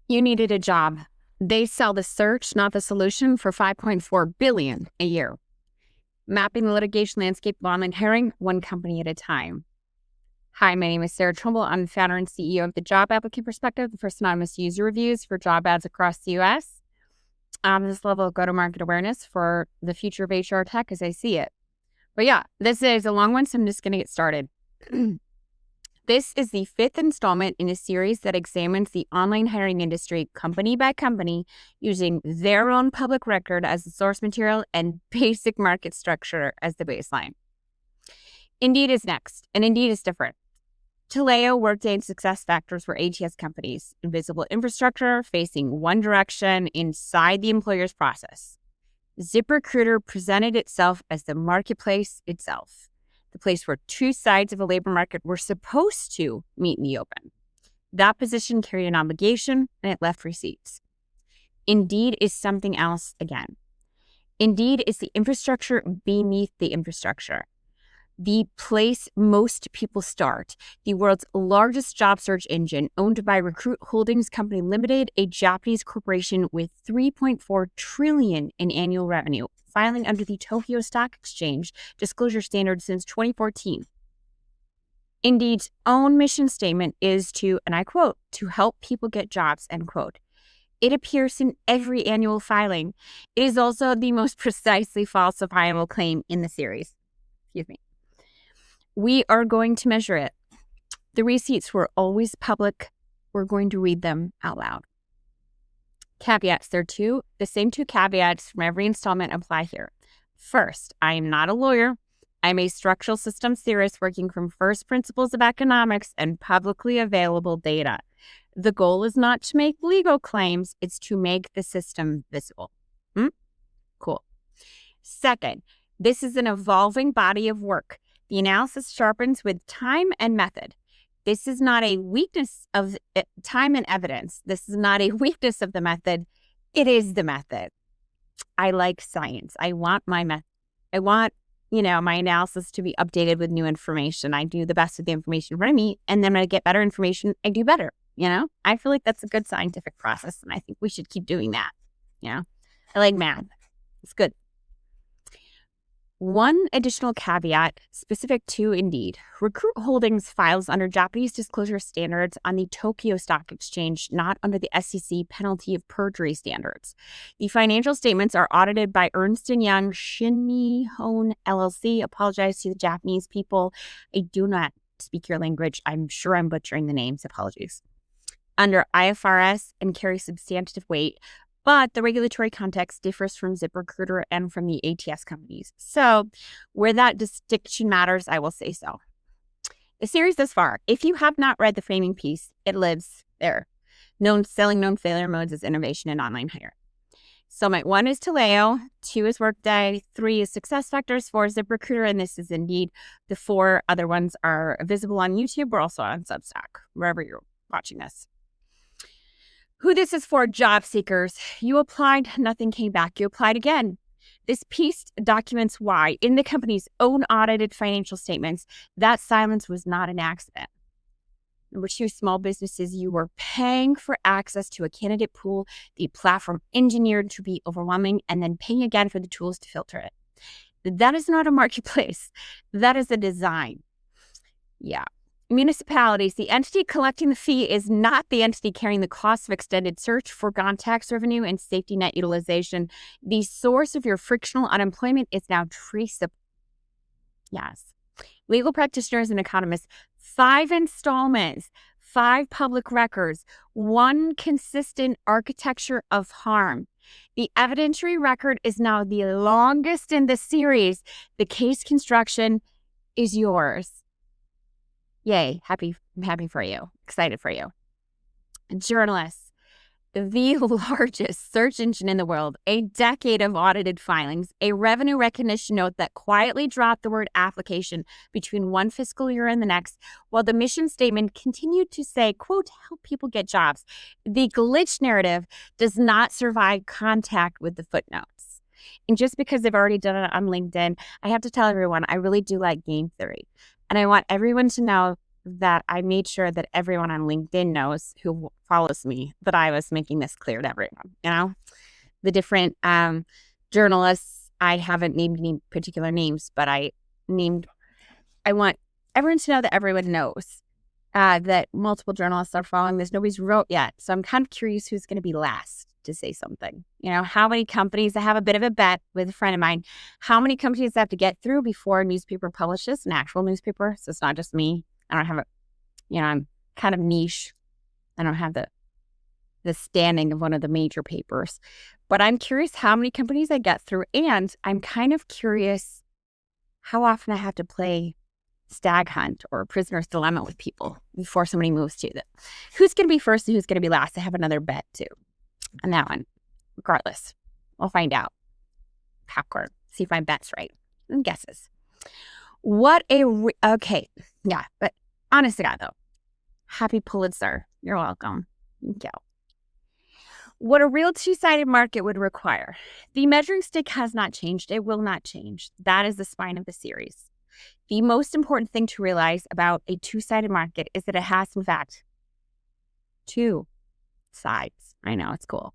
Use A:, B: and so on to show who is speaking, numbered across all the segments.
A: You needed a job. They sell the search, not the solution, for $5.4 billion a year. Mapping the litigation landscape of online hiring, one company at a time. Hi, my name is Sarah Trumbull. I'm the founder and CEO of the Job Applicant Perspective, the first anonymous user reviews for job ads across the U.S. This level of go-to-market awareness for the future of HR tech as I see it. But yeah, this is a long one, so I'm just going to get started. This is the fifth installment in a series that examines the online hiring industry company by company using their own public record as the source material and basic market structure as the baseline. Indeed is next, and Indeed is different. Taleo, Workday, and SuccessFactors were ATS companies, invisible infrastructure facing one direction inside the employer's process. ZipRecruiter presented itself as the marketplace itself, the place where two sides of a labor market were supposed to meet in the open. That position carried an obligation, and it left receipts. Indeed is something else again. Indeed is the infrastructure beneath the infrastructure. The place most people start, the world's largest job search engine, owned by Recruit Holdings Company Limited, a Japanese corporation with $3.4 trillion in annual revenue, filing under the Tokyo Stock Exchange disclosure standard since 2014. Indeed's own mission statement is to, and I quote, to help people get jobs, end quote. It appears in every annual filing. It is also the most precisely falsifiable claim in the series. Excuse me. We are going to measure it. The receipts were always public. We're going to read them out loud. Caveats. The same two caveats from every installment apply here. First, I am not a lawyer. I'm a structural systems theorist working from first principles of economics and publicly available data. The goal is not to make legal claims. It's to make the system visible. Cool. Second, this is an evolving body of work. The analysis sharpens with time and method. This is not a weakness of time and evidence. This is not a weakness of the method. It is the method. I like science. I want my method. I want, my analysis to be updated with new information. I do the best with the information in front of me, and then when I get better information, I do better. I feel like that's a good scientific process, and I think we should keep doing that. I like math. It's good. One additional caveat specific to Indeed. Recruit Holdings files under Japanese disclosure standards on the Tokyo Stock Exchange, not under the SEC penalty of perjury standards. The financial statements are audited by Ernst & Young Shinihon LLC. Apologize to the Japanese people. I do not speak your language. I'm sure I'm butchering the names. Apologies. Under IFRS and carry substantive weight. But the regulatory context differs from ZipRecruiter and from the ATS companies. So where that distinction matters, I will say so. The series thus far, if you have not read the framing piece, it lives there. Selling known failure modes as innovation in online hire. Installment 1 is Taleo, 2 is Workday, 3 is SuccessFactors, 4 is ZipRecruiter, and this is Indeed. The 4 other ones are visible on YouTube. We're also on Substack, wherever you're watching this. Who this is for, job seekers. You applied, nothing came back. You applied again. This piece documents why, in the company's own audited financial statements, that silence was not an accident. Number 2, small businesses, you were paying for access to a candidate pool, the platform engineered to be overwhelming, and then paying again for the tools to filter it. That is not a marketplace. That is a design. Yeah. Municipalities, the entity collecting the fee is not the entity carrying the cost of extended search, foregone tax revenue, and safety net utilization. The source of your frictional unemployment is now traceable. Yes. Legal practitioners and economists, 5 installments, 5 public records, 1 consistent architecture of harm. The evidentiary record is now the longest in the series. The case construction is yours. Yay, I'm happy for you, excited for you. Journalists, the largest search engine in the world, a decade of audited filings, a revenue recognition note that quietly dropped the word application between one fiscal year and the next, while the mission statement continued to say, quote, help people get jobs. The glitch narrative does not survive contact with the footnotes. And just because they've already done it on LinkedIn, I have to tell everyone, I really do like game theory. And I want everyone to know that I made sure that everyone on LinkedIn knows who follows me that I was making this clear to everyone. The different journalists, I haven't named any particular names, but I want everyone to know that everyone knows that multiple journalists are following this. Nobody's wrote yet. So I'm kind of curious who's going to be last to say something. How many companies, I have a bit of a bet with a friend of mine, how many companies have to get through before a newspaper publishes, an actual newspaper. So it's not just me. I don't have I'm kind of niche. I don't have the standing of one of the major papers. But I'm curious how many companies I get through. And I'm kind of curious how often I have to play stag hunt or prisoner's dilemma with people before somebody moves to them. Who's going to be first and who's going to be last? I have another bet too on that one. Regardless, we'll find out. Popcorn. See if my bet's right. And guesses. Okay. Yeah. But honest to God though, happy Pulitzer. You're welcome. Thank you. What a real two-sided market would require. The measuring stick has not changed. It will not change. That is the spine of the series. The most important thing to realize about a two-sided market is that it has, in fact, two sides. I know, it's cool.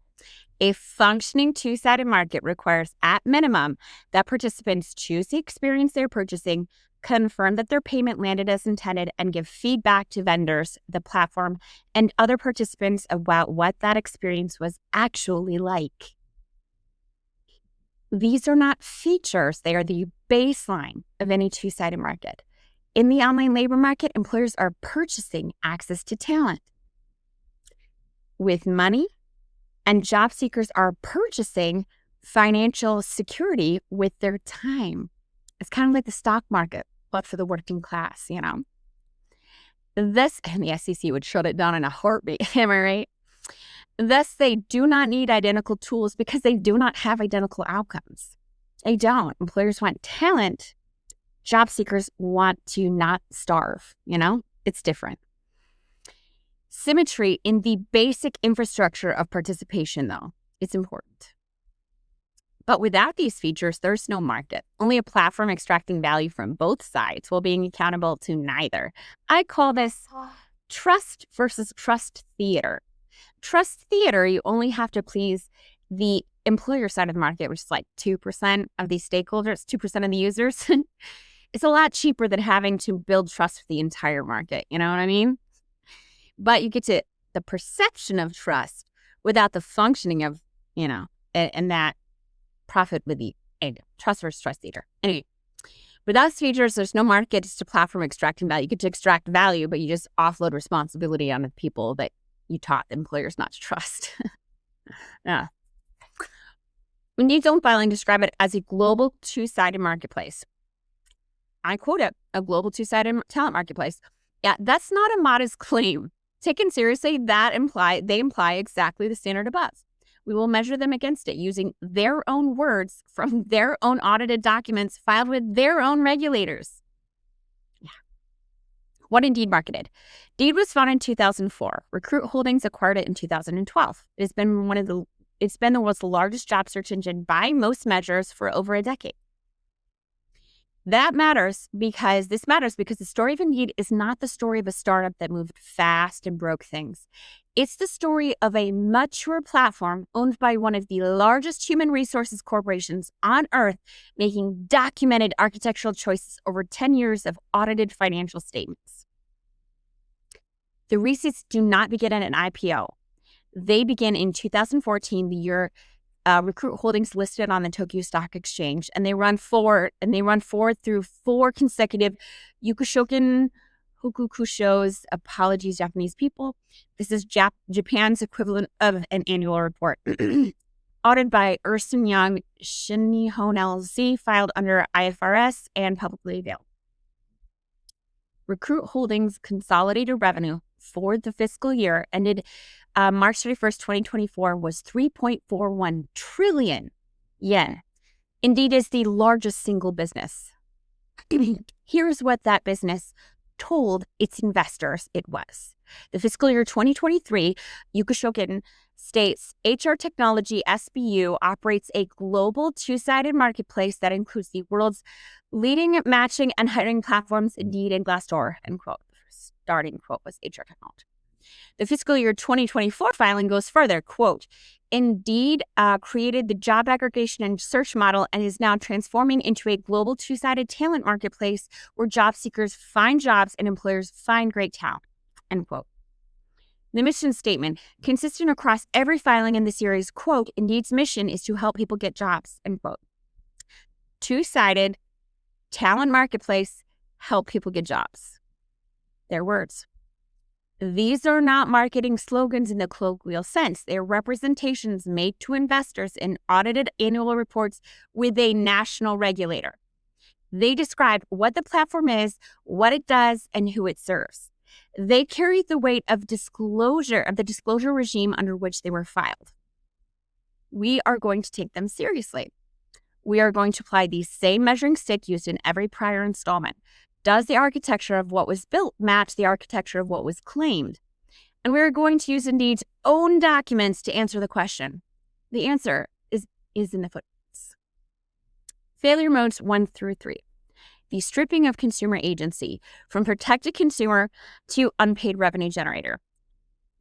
A: A functioning two-sided market requires, at minimum, that participants choose the experience they're purchasing, confirm that their payment landed as intended, and give feedback to vendors, the platform, and other participants about what that experience was actually like. These are not features. They are the baseline of any two-sided market. In the online labor market, employers are purchasing access to talent with money, and job seekers are purchasing financial security with their time. It's kind of like the stock market, but for the working class, This, and the SEC would shut it down in a heartbeat, am I right? Thus, they do not need identical tools because they do not have identical outcomes. They don't. Employers want talent. Job seekers want to not starve, It's different. Symmetry in the basic infrastructure of participation, though, it's important. But without these features, there's no market. Only a platform extracting value from both sides while being accountable to neither. I call this trust versus trust theater. Trust theater, you only have to please the employer side of the market, which is like 2% of the stakeholders, 2% of the users. It's a lot cheaper than having to build trust for the entire market. You know what I mean? But you get to the perception of trust without the functioning of, and that profit with the trust versus trust theater. Anyway, without features, there's no market. It's a platform extracting value. You get to extract value, but you just offload responsibility on the people that you taught employers not to trust. Yeah. Indeed's own filing describe it as a global two-sided marketplace. I quote it, a global two-sided talent marketplace. Yeah, that's not a modest claim. Taken seriously, they imply exactly the standard above. We will measure them against it using their own words from their own audited documents filed with their own regulators. Yeah. What Indeed marketed? Indeed was founded in 2004. Recruit Holdings acquired it in 2012. It's been the world's largest job search engine by most measures for over a decade. This matters because the story of Indeed is not the story of a startup that moved fast and broke things. It's the story of a mature platform owned by one of the largest human resources corporations on earth, making documented architectural choices over 10 years of audited financial statements. The receipts do not begin at an IPO. They begin in 2014, the year Recruit Holdings listed on the Tokyo Stock Exchange, and they run forward through 4 consecutive Yukushoken Hokuku shows. Apologies, Japanese people. This is Japan's equivalent of an annual report. Audited by Ernst & Young, Shinihon LLC, filed under IFRS and publicly available. Recruit Holdings' consolidated revenue for the fiscal year ended March 31st, 2024 was 3.41 trillion yen. Indeed is the largest single business. Here's what that business told its investors it was. The fiscal year 2023, Yukushoken states, HR Technology SBU operates a global two-sided marketplace that includes the world's leading matching and hiring platforms, Indeed and Glassdoor, end quote. starting quote was HR technology. The fiscal year 2024 filing goes further, quote, Indeed created the job aggregation and search model and is now transforming into a global two-sided talent marketplace where job seekers find jobs and employers find great talent, end quote. The mission statement, consistent across every filing in the series, quote, Indeed's mission is to help people get jobs, end quote. Two-sided talent marketplace, help people get jobs. Their words. These are not marketing slogans in the colloquial sense. They are representations made to investors in audited annual reports with a national regulator. They describe what the platform is, what it does, and who it serves. They carry the weight of the disclosure regime under which they were filed. We are going to take them seriously. We are going to apply the same measuring stick used in every prior installment. Does the architecture of what was built match the architecture of what was claimed? And we're going to use Indeed's own documents to answer the question. The answer is in the footnotes. Failure modes 1 through 3. The stripping of consumer agency from protected consumer to unpaid revenue generator.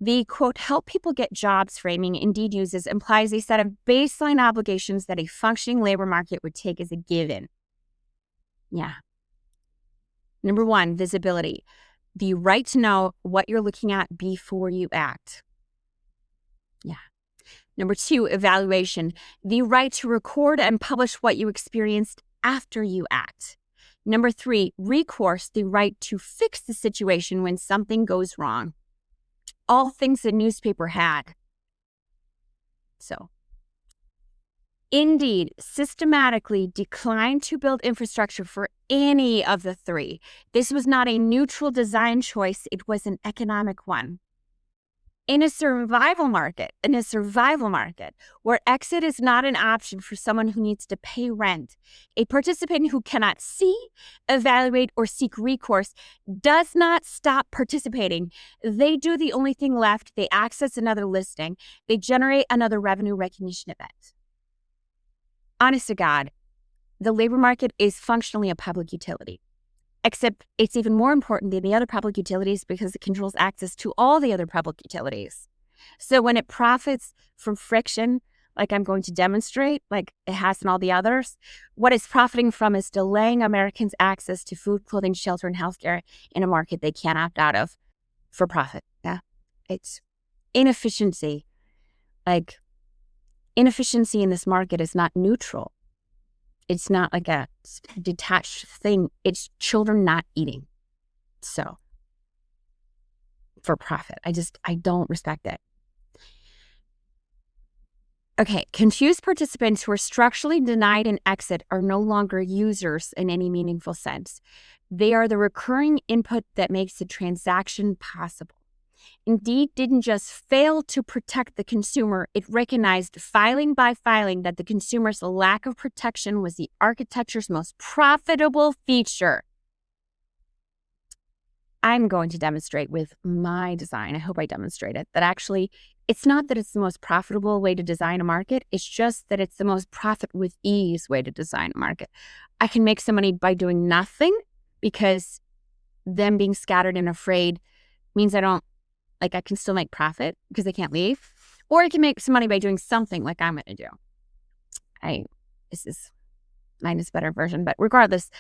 A: The, quote, help people get jobs framing Indeed uses implies a set of baseline obligations that a functioning labor market would take as a given. Yeah. Number 1, visibility. The right to know what you're looking at before you act. Yeah. Number 2, evaluation. The right to record and publish what you experienced after you act. Number 3, recourse. The right to fix the situation when something goes wrong. All things the newspaper had. So, Indeed systematically declined to build infrastructure for any of the 3. This was not a neutral design choice. It was an economic one. In a survival market, where exit is not an option for someone who needs to pay rent, a participant who cannot see, evaluate, or seek recourse does not stop participating. They do the only thing left. They access another listing. They generate another revenue recognition event. Honest to God, the labor market is functionally a public utility, except it's even more important than the other public utilities because it controls access to all the other public utilities. So when it profits from friction, like I'm going to demonstrate, like it has in all the others, what it's profiting from is delaying Americans' access to food, clothing, shelter, and healthcare in a market they can't opt out of for profit. Yeah, it's inefficiency. Like, inefficiency in this market is not neutral. It's not like a detached thing. It's children not eating. So, for profit. I don't respect it. Okay, confused participants who are structurally denied an exit are no longer users in any meaningful sense. They are the recurring input that makes the transaction possible. Indeed didn't just fail to protect the consumer, it recognized filing by filing that the consumer's lack of protection was the architecture's most profitable feature. I'm going to demonstrate with my design, I hope I demonstrate it, that actually it's not that it's the most profitable way to design a market, it's just that it's the most profit with ease way to design a market. I can make some money by doing nothing because them being scattered and afraid means I can still make profit because they can't leave. Or I can make some money by doing something like I'm going to do. Mine is a better version. But regardless,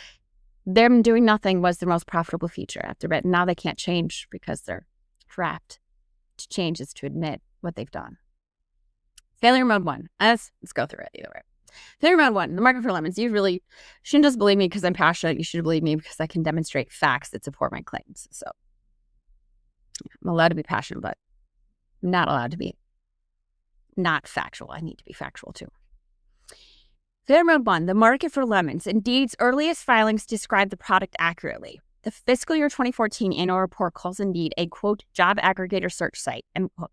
A: them doing nothing was the most profitable feature after that. Now they can't change because they're trapped. To change is to admit what they've done. Failure mode 1. Let's go through it either way. Failure mode 1, the market for lemons. You really shouldn't just believe me because I'm passionate. You should believe me because I can demonstrate facts that support my claims. So I'm allowed to be passionate, but I'm not allowed to be not factual. I need to be factual too. Failure mode 1, the market for lemons. Indeed's earliest filings describe the product accurately. The fiscal year 2014 annual report calls Indeed a, quote, job aggregator search site, end quote.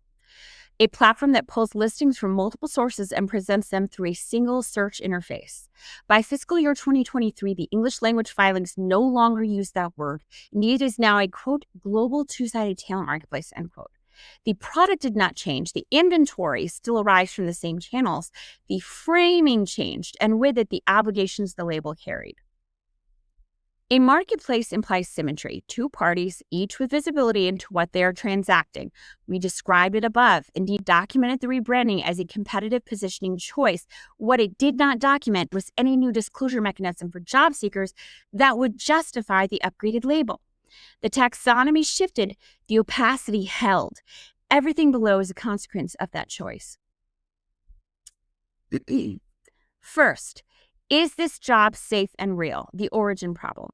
A: A platform that pulls listings from multiple sources and presents them through a single search interface. By fiscal year 2023, the English language filings no longer use that word. Indeed is now a, quote, global two-sided talent marketplace, end quote. The product did not change. The inventory still arrives from the same channels. The framing changed, and with it, the obligations the label carried. A marketplace implies symmetry, two parties, each with visibility into what they are transacting. We described it above. Indeed, documented the rebranding as a competitive positioning choice. What it did not document was any new disclosure mechanism for job seekers that would justify the upgraded label. The taxonomy shifted, the opacity held. Everything below is a consequence of that choice. First, is this job safe and real? The origin problem.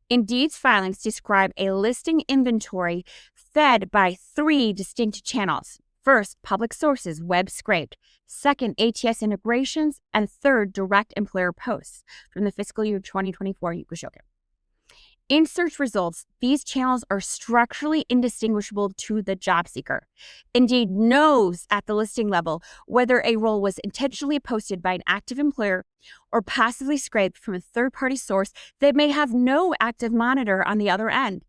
A: Indeed's filings describe a listing inventory fed by three distinct channels. First, public sources, web scraped. Second, ATS integrations. And third, direct employer posts from the fiscal year 2024 Yukushoken. In search results, these channels are structurally indistinguishable to the job seeker. Indeed knows at the listing level whether a role was intentionally posted by an active employer or passively scraped from a third-party source that may have no active monitor on the other end.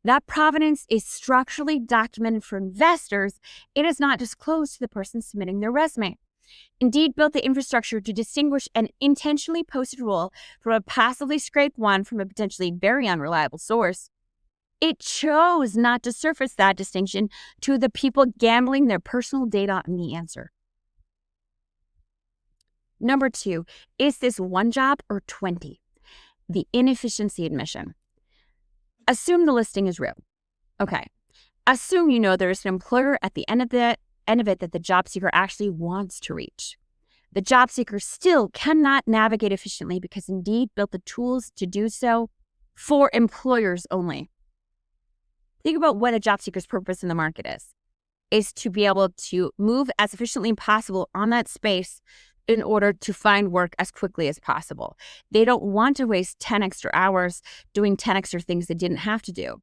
A: That provenance is structurally documented for investors. It is not disclosed to the person submitting their resume. Indeed built the infrastructure to distinguish an intentionally posted role from a passively scraped one from a potentially very unreliable source. It chose not to surface that distinction to the people gambling their personal data on the answer. Number 2, is this one job or 20? The inefficiency admission. Assume the listing is real. Okay. Assume you know there's an employer at the end of it that the job seeker actually wants to reach. The job seeker still cannot navigate efficiently because Indeed built the tools to do so for employers only. Think about what a job seeker's purpose in the market is to be able to move as efficiently as possible on that space in order to find work as quickly as possible. They don't want to waste 10 extra hours doing 10 extra things they didn't have to do.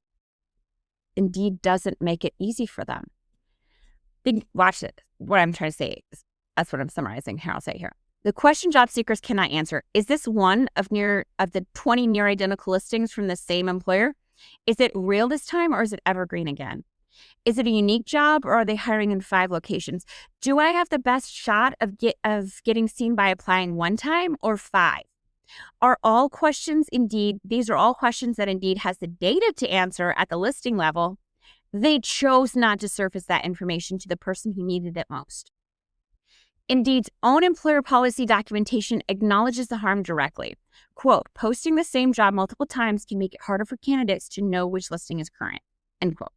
A: Indeed doesn't make it easy for them. Watch it. What I'm trying to say is, that's what I'm summarizing here. I'll say here. The question job seekers cannot answer, is this one of the 20 near identical listings from the same employer? Is it real this time or is it evergreen again? Is it a unique job or are they hiring in 5 locations? Do I have the best shot of getting seen by applying one time or 5? Are all questions Indeed, these are all questions that Indeed has the data to answer at the listing level. They chose not to surface that information to the person who needed it most. Indeed's own employer policy documentation acknowledges the harm directly. Quote, posting the same job multiple times can make it harder for candidates to know which listing is current, end quote.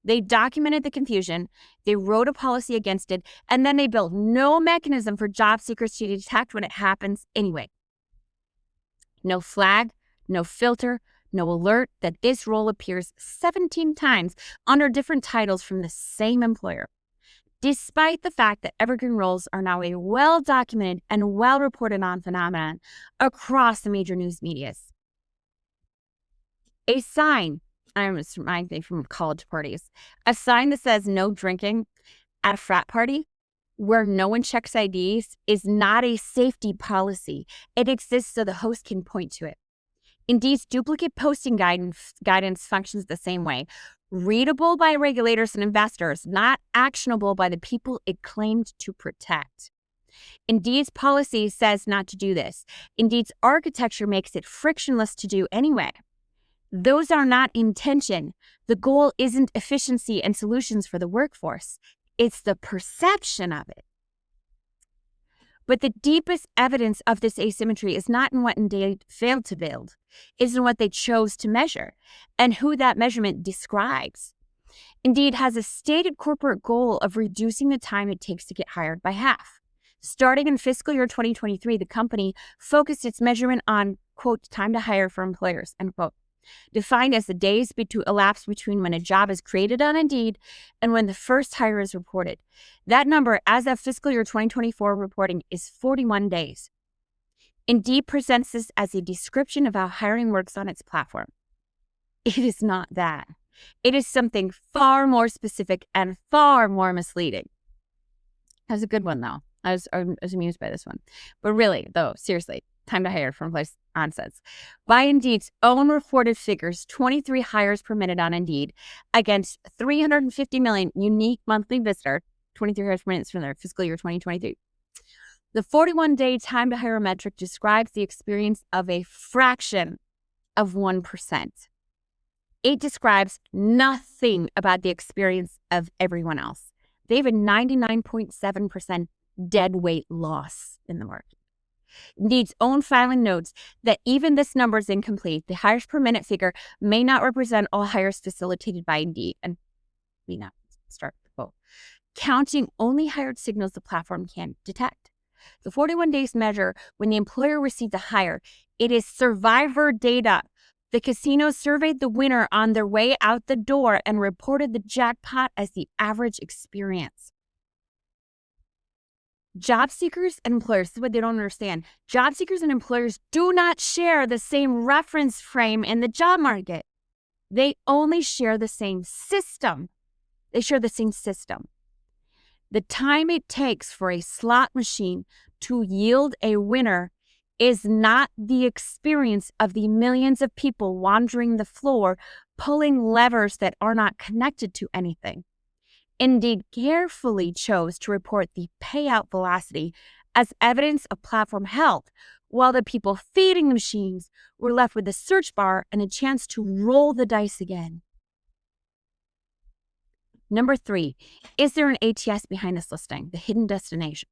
A: They documented the confusion, they wrote a policy against it, and then they built no mechanism for job seekers to detect when it happens anyway. No flag, no filter, no alert that this role appears 17 times under different titles from the same employer. Despite the fact that evergreen roles are now a well-documented and well-reported on phenomenon across the major news medias. A sign, this reminds me from college parties, a sign that says no drinking at a frat party where no one checks IDs is not a safety policy. It exists so the host can point to it. Indeed's duplicate posting guidance functions the same way. Readable by regulators and investors, not actionable by the people it claimed to protect. Indeed's policy says not to do this. Indeed's architecture makes it frictionless to do anyway. Those are not intention. The goal isn't efficiency and solutions for the workforce. It's the perception of it. But the deepest evidence of this asymmetry is not in what Indeed failed to build. It's in what they chose to measure and who that measurement describes. Indeed has a stated corporate goal of reducing the time it takes to get hired by half. Starting in fiscal year 2023, the company focused its measurement on, quote, time to hire for employers, end quote, defined as the days elapsed between when a job is created on Indeed and when the first hire is reported. That number, as of fiscal year 2024 reporting, is 41 days. Indeed presents this as a description of how hiring works on its platform. It is not that. It is something far more specific and far more misleading. That's a good one, though. I was amused by this one. But really, though, seriously, time to hire from place onsets. By Indeed's own reported figures, 23 hires per minute on Indeed against 350 million unique monthly visitors, 23 hires per minute from their fiscal year 2023. The 41-day time to hire metric describes the experience of a fraction of 1%. It describes nothing about the experience of everyone else. They have a 99.7% dead weight loss in the market. Indeed's own filing notes that even this number is incomplete. The hires per minute figure may not represent all hires facilitated by Indeed. And we not start the quote. Counting only hired signals the platform can detect. The 41 days measure when the employer received a hire. It is survivor data. The casino surveyed the winner on their way out the door and reported the jackpot as the average experience. Job seekers and employers, this is what they don't understand. Job seekers and employers do not share the same reference frame in the job market. They only share the same system. They share the same system. The time it takes for a slot machine to yield a winner is not the experience of the millions of people wandering the floor, pulling levers that are not connected to anything. Indeed carefully chose to report the payout velocity as evidence of platform health, while the people feeding the machines were left with a search bar and a chance to roll the dice again. Number 3, is there an ATS behind this listing, the hidden destination?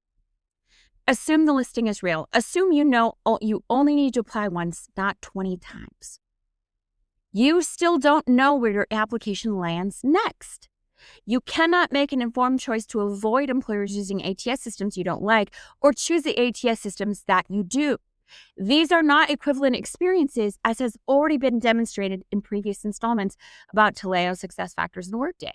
A: Assume the listing is real. Assume you know you only need to apply once, not 20 times. You still don't know where your application lands next. You cannot make an informed choice to avoid employers using ATS systems you don't like or choose the ATS systems that you do. These are not equivalent experiences, as has already been demonstrated in previous installments about Taleo, SuccessFactors, and Workday.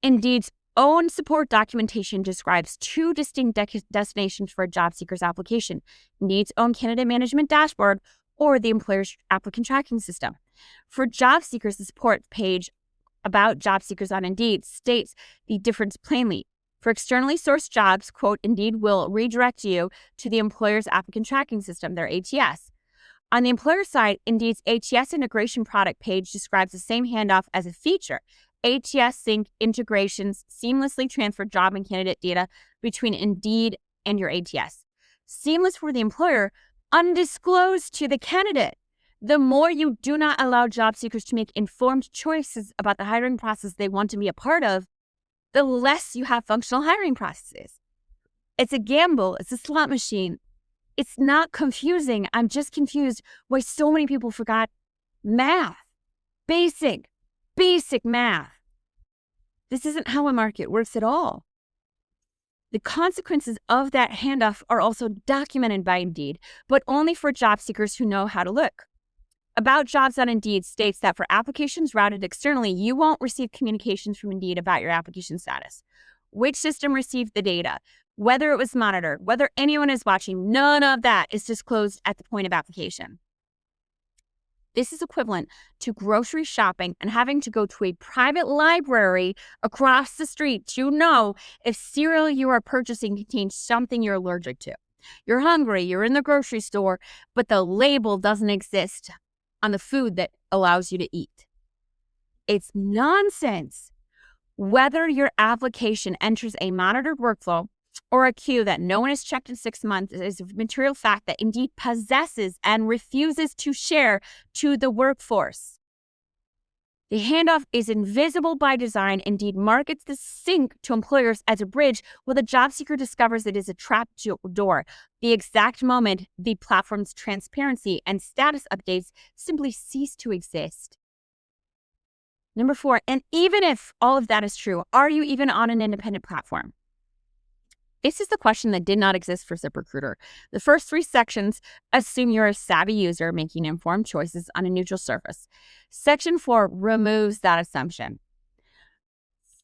A: Indeed's own support documentation describes 2 distinct destinations for a job seeker's application: Indeed's own candidate management dashboard or the employer's applicant tracking system. For job seekers, the support page about job seekers on Indeed states the difference plainly. For externally sourced jobs, quote, Indeed will redirect you to the employer's applicant tracking system, their ATS. On the employer side, Indeed's ATS integration product page describes the same handoff as a feature. ATS sync integrations seamlessly transfer job and candidate data between Indeed and your ATS. Seamless for the employer, undisclosed to the candidate. The more you do not allow job seekers to make informed choices about the hiring process they want to be a part of, the less you have functional hiring processes. It's a gamble. It's a slot machine. It's not confusing. I'm just confused why so many people forgot math. Basic math. This isn't how a market works at all. The consequences of that handoff are also documented by Indeed, but only for job seekers who know how to look. About Jobs on Indeed states that for applications routed externally, you won't receive communications from Indeed about your application status, which system received the data, whether it was monitored, whether anyone is watching. None of that is disclosed at the point of application. This is equivalent to grocery shopping and having to go to a private library across the street to know if cereal you are purchasing contains something you're allergic to. You're hungry, you're in the grocery store, but the label doesn't exist on the food that allows you to eat. It's nonsense. Whether your application enters a monitored workflow or a queue that no one has checked in 6 months is a material fact that Indeed possesses and refuses to share to the workforce. The handoff is invisible by design. Indeed markets the sync to employers as a bridge, while the job seeker discovers it is a trap door. The exact moment the platform's transparency and status updates simply cease to exist. Number 4, and even if all of that is true, are you even on an independent platform? This is the question that did not exist for ZipRecruiter. The first 3 sections assume you're a savvy user making informed choices on a neutral surface. Section 4 removes that assumption.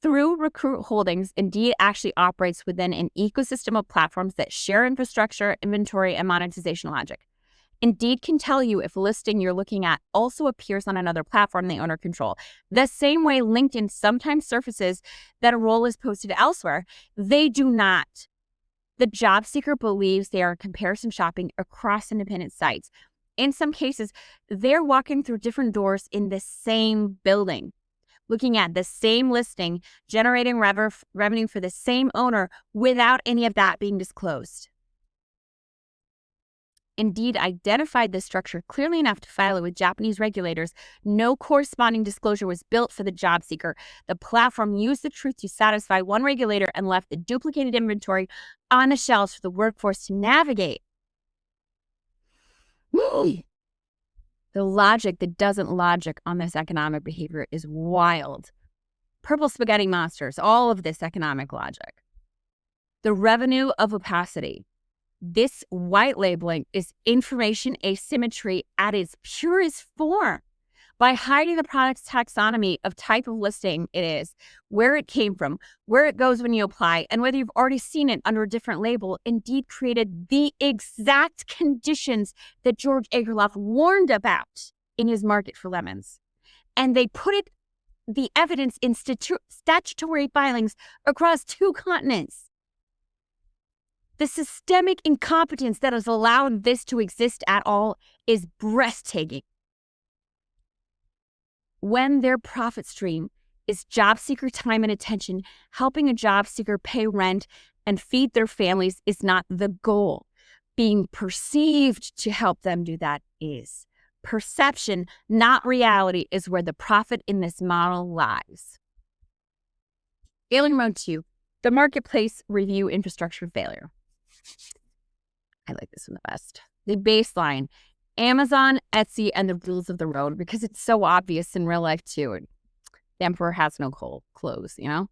A: Through Recruit Holdings, Indeed actually operates within an ecosystem of platforms that share infrastructure, inventory, and monetization logic. Indeed can tell you if a listing you're looking at also appears on another platform they own or control. The same way LinkedIn sometimes surfaces that a role is posted elsewhere, they do not. The job seeker believes they are comparison shopping across independent sites. In some cases, they're walking through different doors in the same building, looking at the same listing, generating revenue for the same owner without any of that being disclosed. Indeed identified this structure clearly enough to file it with Japanese regulators. No corresponding disclosure was built for the job seeker. The platform used the truth to satisfy one regulator and left the duplicated inventory on the shelves for the workforce to navigate. The logic that doesn't logic on this economic behavior is wild. Purple spaghetti monsters, all of this economic logic. The revenue of opacity. This white labeling is information asymmetry at its purest form. By hiding the product's taxonomy of type of listing it is, where it came from, where it goes when you apply, and whether you've already seen it under a different label, Indeed created the exact conditions that George Agerlof warned about in his Market for Lemons. And they put the evidence in statutory filings across 2 continents. The systemic incompetence that has allowed this to exist at all is breathtaking. When their profit stream is job seeker time and attention, helping a job seeker pay rent and feed their families is not the goal. Being perceived to help them do that is. Perception, not reality, is where the profit in this model lies. Failure mode 2, the marketplace review infrastructure failure. I like this one the best. The baseline, Amazon, Etsy, and the rules of the road, because it's so obvious in real life too. The emperor has no clothes, you know?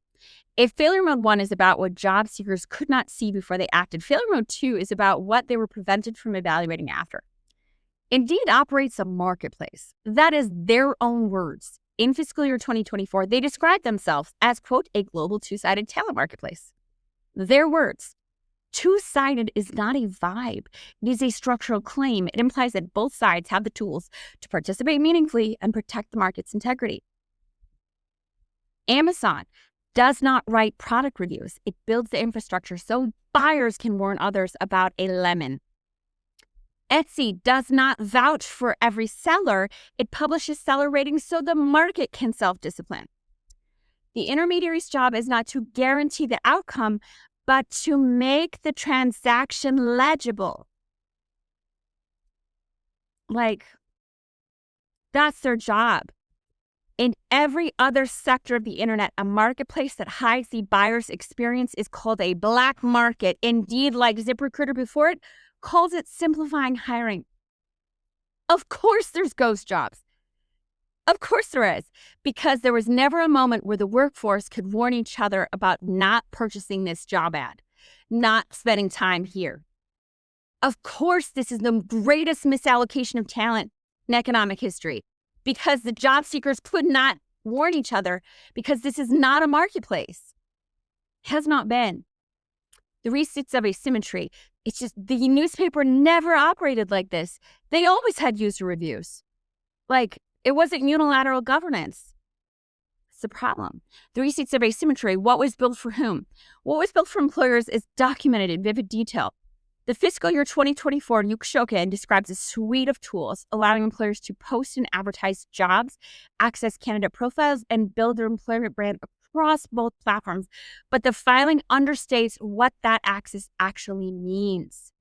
A: If failure mode 1 is about what job seekers could not see before they acted, failure mode 2 is about what they were prevented from evaluating after. Indeed operates a marketplace. That is their own words. In fiscal year 2024, they described themselves as, quote, a global two-sided talent marketplace. Their words. Two-sided is not a vibe. It is a structural claim. It implies that both sides have the tools to participate meaningfully and protect the market's integrity. Amazon does not write product reviews. It builds the infrastructure so buyers can warn others about a lemon. Etsy does not vouch for every seller. It publishes seller ratings so the market can self-discipline. The intermediary's job is not to guarantee the outcome, but to make the transaction legible. Like, that's their job. In every other sector of the internet, a marketplace that hides the buyer's experience is called a black market. Indeed, like ZipRecruiter before it, calls it simplifying hiring. Of course there's ghost jobs. Of course there is, because there was never a moment where the workforce could warn each other about not purchasing this job ad, not spending time here. Of course, this is the greatest misallocation of talent in economic history, because the job seekers could not warn each other, because this is not a marketplace. It has not been. The receipts of asymmetry, it's just the newspaper never operated like this. They always had user reviews. Like, it wasn't unilateral governance. It's the problem. The receipts of asymmetry, what was built for whom? What was built for employers is documented in vivid detail. The fiscal year 2024 Yukshoken describes a suite of tools allowing employers to post and advertise jobs, access candidate profiles, and build their employment brand across both platforms. But the filing understates what that access actually means.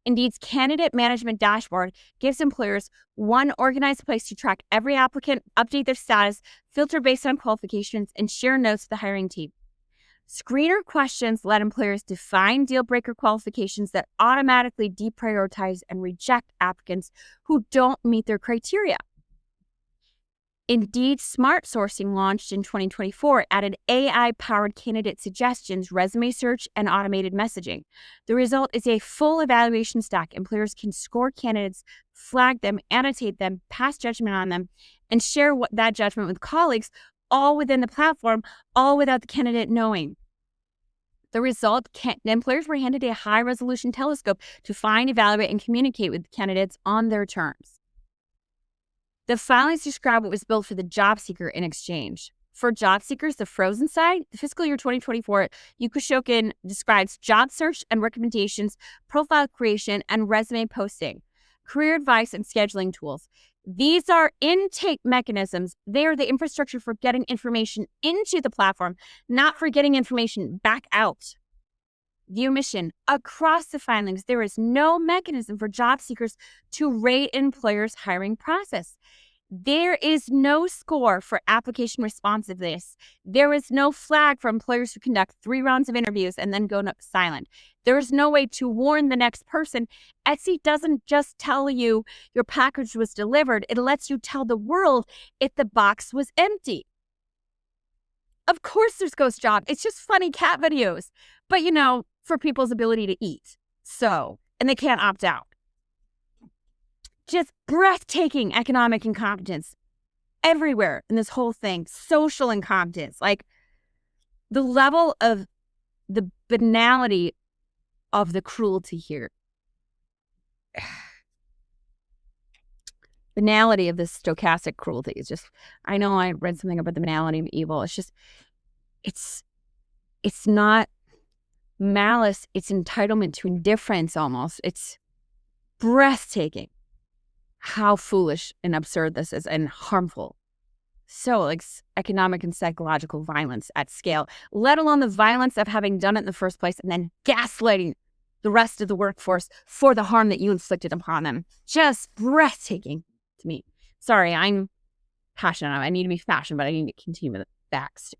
A: Indeed's candidate management dashboard gives employers one organized place to track every applicant, update their status, filter based on qualifications, and share notes with the hiring team. Screener questions let employers define deal-breaker qualifications that automatically deprioritize and reject applicants who don't meet their criteria. Indeed Smart Sourcing launched in 2024 added AI-powered candidate suggestions, resume search, and automated messaging. The result is a full evaluation stack. Employers can score candidates, flag them, annotate them, pass judgment on them, and share that judgment with colleagues, all within the platform, all without the candidate knowing. The result, the employers were handed a high-resolution telescope to find, evaluate, and communicate with candidates on their terms. The filings describe what was built for the job seeker in exchange. For job seekers, the frozen side, the fiscal year 2024 Yukushoken describes job search and recommendations, profile creation, and resume posting, career advice, and scheduling tools. These are intake mechanisms. They are the infrastructure for getting information into the platform, not for getting information back out. view mission. Across the filings, there is no mechanism for job seekers to rate employers' hiring process. There is no score for application responsiveness. There is no flag for employers who conduct 3 rounds of interviews and then go silent. There is no way to warn the next person. Etsy doesn't just tell you your package was delivered. It lets you tell the world if the box was empty. Of course there's ghost job. It's just funny cat videos. But, for people's ability to eat. And they can't opt out. Just breathtaking economic incompetence everywhere in this whole thing. Social incompetence. Like, the level of the banality of the cruelty here. Banality of this stochastic cruelty is just, I know I read something about the banality of evil. It's just, it's not malice. It's entitlement to indifference almost. It's breathtaking how foolish and absurd this is and harmful. So, like, economic and psychological violence at scale, let alone the violence of having done it in the first place and then gaslighting the rest of the workforce for the harm that you inflicted upon them. Just breathtaking to me. Sorry, I'm passionate. I need to be passionate, but I need to continue with the facts.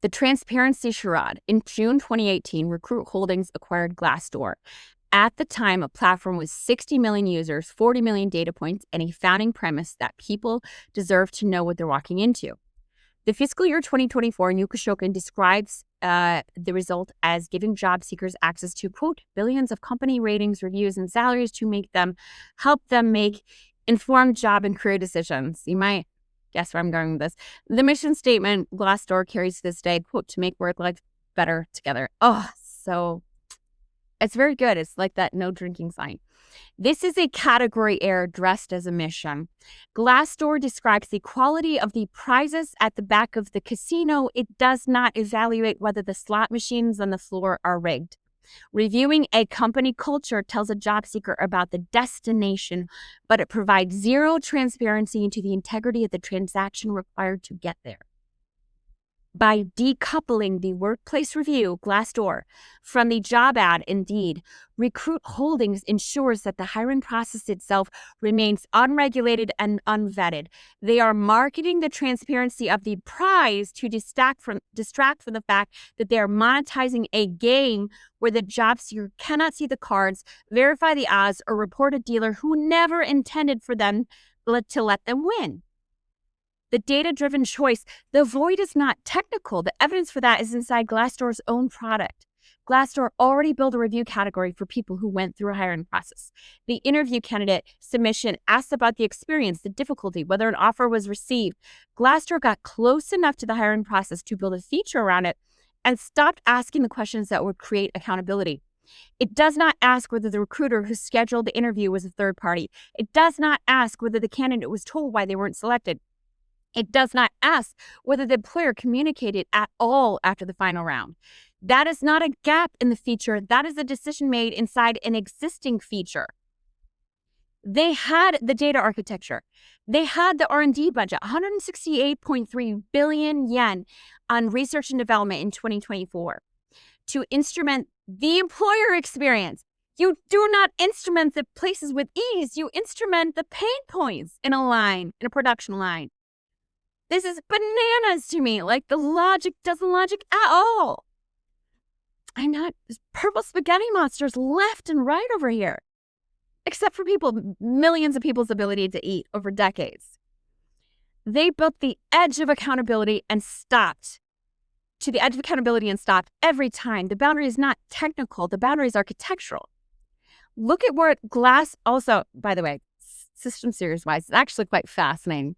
A: The transparency charade. In June 2018, Recruit Holdings acquired Glassdoor. At the time, a platform with 60 million users, 40 million data points, and a founding premise that people deserve to know what they're walking into. The fiscal year 2024, Yuka Shokin describes the result as giving job seekers access to, quote, billions of company ratings, reviews, and salaries to help them make informed job and career decisions. You might guess where I'm going with this. The mission statement Glassdoor carries to this day, quote, to make work life better together. Oh, so it's very good. It's like that no drinking sign. This is a category error dressed as a mission. Glassdoor describes the quality of the prizes at the back of the casino. It does not evaluate whether the slot machines on the floor are rigged. Reviewing a company culture tells a job seeker about the destination, but it provides zero transparency into the integrity of the transaction required to get there. By decoupling the workplace review, Glassdoor, from the job ad, Indeed, Recruit Holdings ensures that the hiring process itself remains unregulated and unvetted. They are marketing the transparency of the prize to distract from the fact that they are monetizing a game where the job seeker cannot see the cards, verify the odds, or report a dealer who never intended for them to let them win. The data-driven choice, the void is not technical. The evidence for that is inside Glassdoor's own product. Glassdoor already built a review category for people who went through a hiring process. The interview candidate submission asked about the experience, the difficulty, whether an offer was received. Glassdoor got close enough to the hiring process to build a feature around it and stopped asking the questions that would create accountability. It does not ask whether the recruiter who scheduled the interview was a third party. It does not ask whether the candidate was told why they weren't selected. It does not ask whether the employer communicated at all after the final round. That is not a gap in the feature. That is a decision made inside an existing feature. They had the data architecture. They had the R&D budget, 168.3 billion yen on research and development in 2024 to instrument the employer experience. You do not instrument the places with ease. You instrument the pain points in a production line. This is bananas to me. Like, the logic doesn't logic at all. I'm not purple spaghetti monsters left and right over here. Except for millions of people's ability to eat over decades. They built the edge of accountability and stopped. To the edge of accountability and stopped every time. The boundary is not technical. The boundary is architectural. Look at where also, by the way, system series wise, it's actually quite fascinating.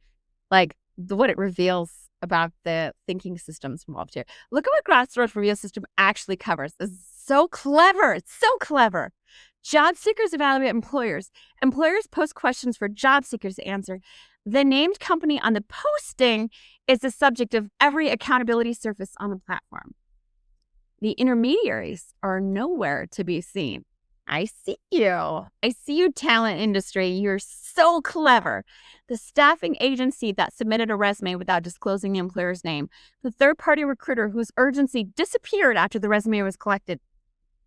A: Like, what it reveals about the thinking systems involved here. Look at what Glassdoor's review system actually covers. It's so clever. It's so clever. Job seekers evaluate employers. Employers post questions for job seekers to answer. The named company on the posting is the subject of every accountability surface on the platform. The intermediaries are nowhere to be seen. I see you. I see you, talent industry. You're so clever. The staffing agency that submitted a resume without disclosing the employer's name. The third-party recruiter whose urgency disappeared after the resume was collected.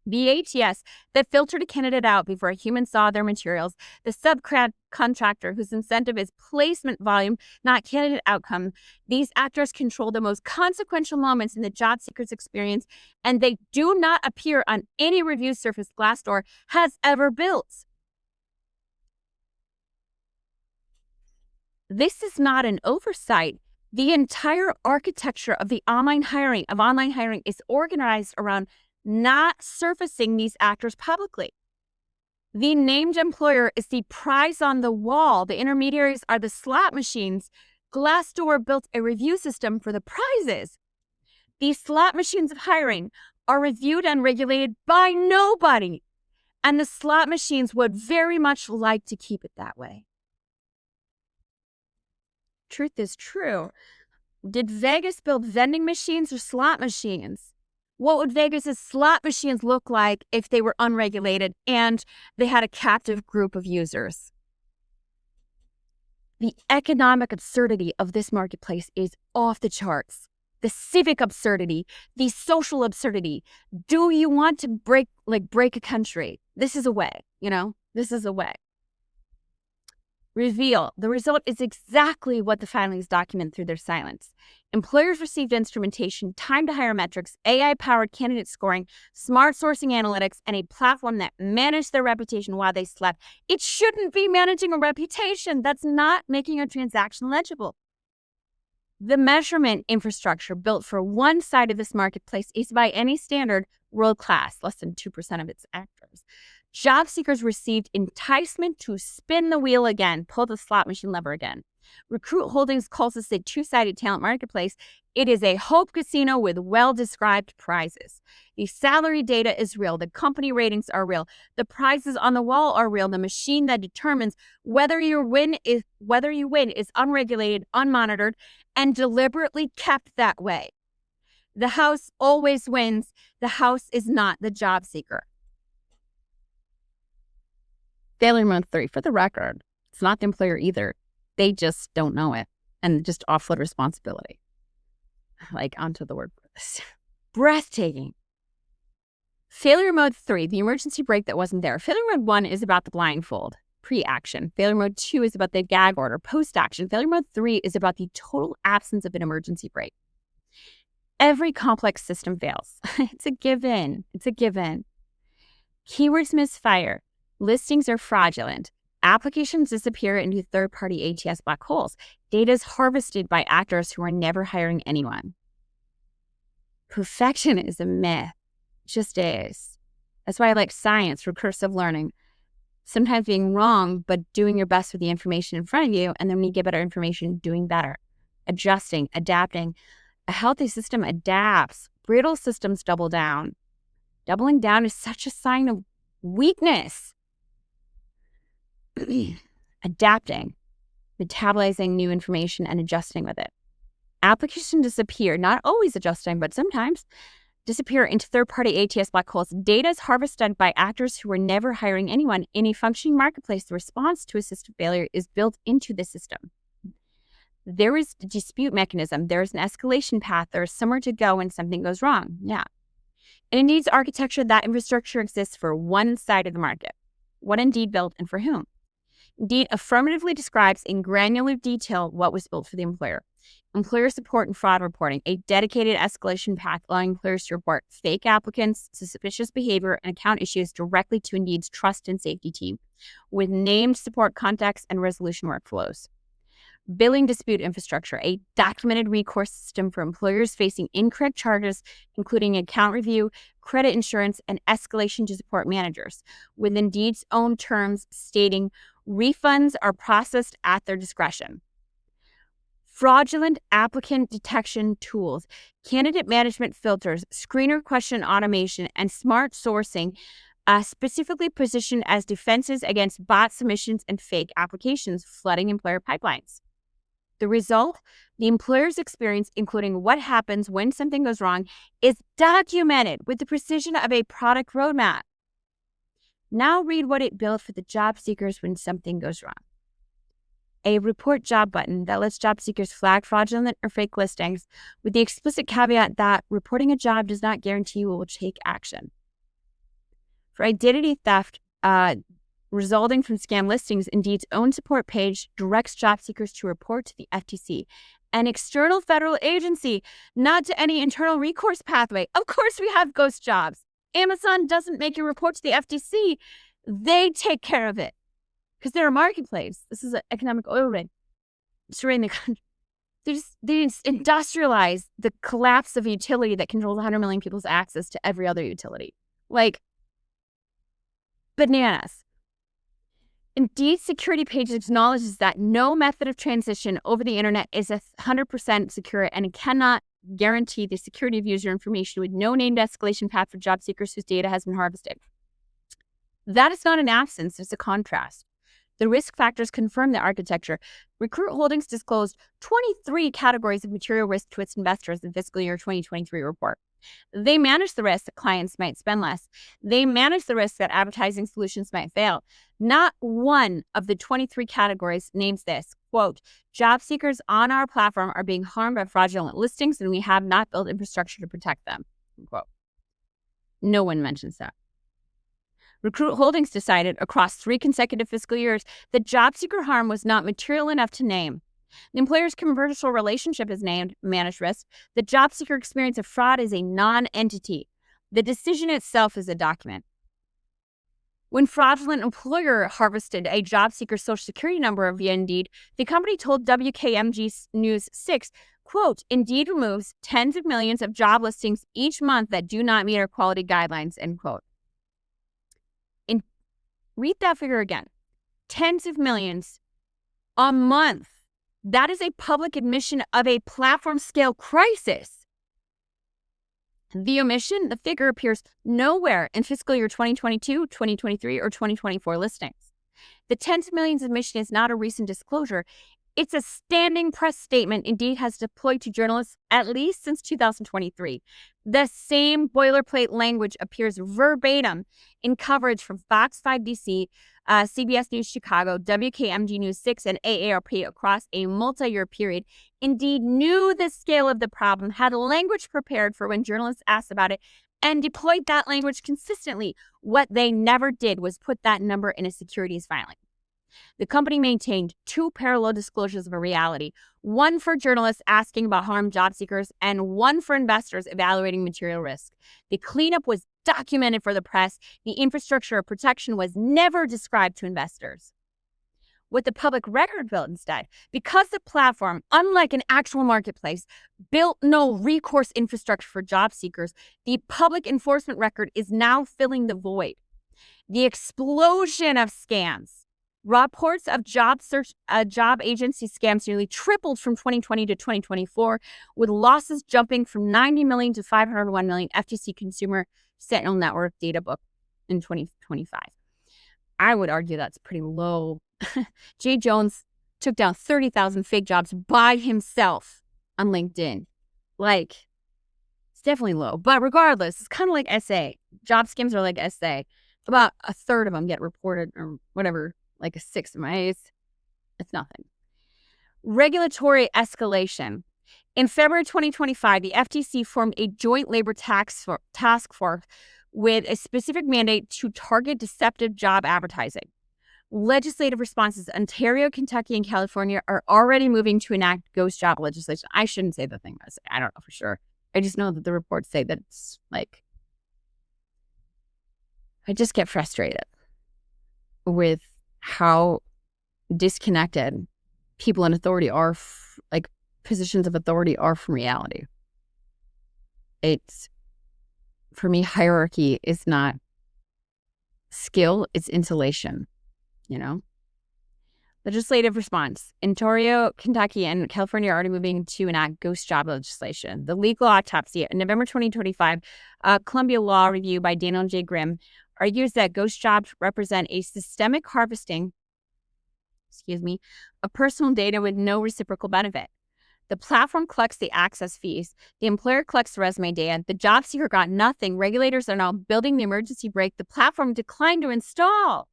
A: The ATS that filtered a candidate out before a human saw their materials, the subcontractor whose incentive is placement volume, not candidate outcome. These actors control the most consequential moments in the job seeker's experience, and they do not appear on any review surface Glassdoor has ever built. This is not an oversight. The entire architecture of online hiring is organized around not surfacing these actors publicly. The named employer is the prize on the wall. The intermediaries are the slot machines. Glassdoor built a review system for the prizes. These slot machines of hiring are reviewed and regulated by nobody. And the slot machines would very much like to keep it that way. Truth is true. Did Vegas build vending machines or slot machines? What would Vegas's slot machines look like if they were unregulated and they had a captive group of users? The economic absurdity of this marketplace is off the charts. The civic absurdity, the social absurdity. Do you want to break a country? This is a way, this is a way. Reveal. The result is exactly what the filings document through their silence. Employers received instrumentation, time to hire metrics, AI-powered candidate scoring, smart sourcing analytics, and a platform that managed their reputation while they slept. It shouldn't be managing a reputation. That's not making a transaction legible. The measurement infrastructure built for one side of this marketplace is by any standard world-class, less than 2% of its actors. Job seekers received enticement to spin the wheel again, pull the slot machine lever again. Recruit Holdings calls this a two-sided talent marketplace. It is a hope casino with well-described prizes. The salary data is real. The company ratings are real. The prizes on the wall are real. The machine that determines whether you win is unregulated, unmonitored, and deliberately kept that way. The house always wins. The house is not the job seeker. Failure mode 3, for the record, it's not the employer either. They just don't know it and just offload responsibility. Onto the workforce. Breathtaking. Failure mode 3, the emergency brake that wasn't there. Failure mode 1 is about the blindfold, pre-action. Failure mode 2 is about the gag order, post-action. Failure mode 3 is about the total absence of an emergency brake. Every complex system fails. It's a given. Keywords misfire. Listings are fraudulent. Applications disappear into third-party ATS black holes. Data is harvested by actors who are never hiring anyone. Perfection is a myth. It just is. That's why I like science, recursive learning. Sometimes being wrong, but doing your best with the information in front of you, and then when you get better information, doing better. Adjusting, adapting. A healthy system adapts. Brittle systems double down. Doubling down is such a sign of weakness. Adapting, metabolizing new information and adjusting with it. Applications disappear, not always adjusting, but sometimes disappear into third-party ATS black holes. Data is harvested by actors who are never hiring anyone. In a functioning marketplace, the response to a system failure is built into the system. There is a dispute mechanism. There is an escalation path. There is somewhere to go when something goes wrong. Yeah. In Indeed's architecture, that infrastructure exists for one side of the market. What Indeed built and for whom? Indeed affirmatively describes in granular detail what was built for the employer. Employer support and fraud reporting, a dedicated escalation path allowing employers to report fake applicants, suspicious behavior, and account issues directly to Indeed's trust and safety team, with named support contacts and resolution workflows. Billing dispute infrastructure, a documented recourse system for employers facing incorrect charges, including account review, credit insurance, and escalation to support managers, with Indeed's own terms stating refunds are processed at their discretion. Fraudulent applicant detection tools, candidate management filters, screener question automation, and smart sourcing specifically positioned as defenses against bot submissions and fake applications flooding employer pipelines. The result, the employer's experience, including what happens when something goes wrong, is documented with the precision of a product roadmap. Now read what it built for the job seekers when something goes wrong. A report job button that lets job seekers flag fraudulent or fake listings with the explicit caveat that reporting a job does not guarantee you will take action. For identity theft resulting from scam listings, Indeed's own support page directs job seekers to report to the FTC, an external federal agency, not to any internal recourse pathway. Of course, we have ghost jobs. Amazon doesn't make you report to the FTC. They take care of it because they're a marketplace. This is an economic oil rig. Destroying the country. They just industrialize the collapse of a utility that controls 100 million people's access to every other utility. Like, bananas. Indeed, security page acknowledges that no method of transition over the internet is 100% secure and it cannot guarantee the security of user information with no named escalation path for job seekers whose data has been harvested. That is not an absence, it's a contrast. The risk factors confirm the architecture. Recruit Holdings disclosed 23 categories of material risk to its investors in fiscal year 2023 report. They manage the risk that clients might spend less. They manage the risk that advertising solutions might fail. Not one of the 23 categories names this, quote, job seekers on our platform are being harmed by fraudulent listings and we have not built infrastructure to protect them, unquote. No one mentions that. Recruit Holdings decided across 3 consecutive fiscal years that job seeker harm was not material enough to name. The employer's commercial relationship is named managed risk. The job seeker experience of fraud is a non-entity. The decision itself is a document. When fraudulent employer harvested a job seeker's social security number via Indeed, the company told WKMG News 6, quote, Indeed removes tens of millions of job listings each month that do not meet our quality guidelines, end quote. Read that figure again. Tens of millions a month. That is a public admission of a platform scale crisis. The omission, the figure appears nowhere in fiscal year 2022, 2023, or 2024 listings. The tens of millions admission is not a recent disclosure. It's a standing press statement Indeed has deployed to journalists at least since 2023. The same boilerplate language appears verbatim in coverage from Fox 5 DC, CBS News Chicago, WKMG News 6, and AARP across a multi-year period. Indeed knew the scale of the problem, had language prepared for when journalists asked about it, and deployed that language consistently. What they never did was put that number in a securities filing. The company maintained 2 parallel disclosures of a reality, one for journalists asking about harmed job seekers and one for investors evaluating material risk. The cleanup was documented for the press. The infrastructure of protection was never described to investors. What the public record built instead, because the platform, unlike an actual marketplace, built no recourse infrastructure for job seekers, the public enforcement record is now filling the void. The explosion of scams. Reports of job agency scams nearly tripled from 2020 to 2024, with losses jumping from 90 million to 501 million, FTC Consumer Sentinel Network data book in 2025. I would argue that's pretty low. Jay Jones took down 30,000 fake jobs by himself on LinkedIn. Like, it's definitely low. But regardless, it's kind of like SA. Job scams are like SA. About a third of them get reported or whatever. Like a 6 of my A's. It's nothing. Regulatory escalation. In February 2025, the FTC formed a joint labor task force with a specific mandate to target deceptive job advertising. Legislative responses, Ontario, Kentucky, and California are already moving to enact ghost job legislation. I shouldn't say the thing I say. I don't know for sure. I just know that the reports say that it's like, I just get frustrated with how disconnected people in authority are, like positions of authority are from reality. It's, for me, hierarchy is not skill, it's insulation, you know? Legislative response. Ontario, Kentucky, and California are already moving to enact ghost job legislation. The legal autopsy in November 2025, Columbia Law Review by Daniel J. Grimm argues that ghost jobs represent a systemic harvesting, of personal data with no reciprocal benefit. The platform collects the access fees. The employer collects the resume data. The job seeker got nothing. Regulators are now building the emergency brake. The platform declined to install.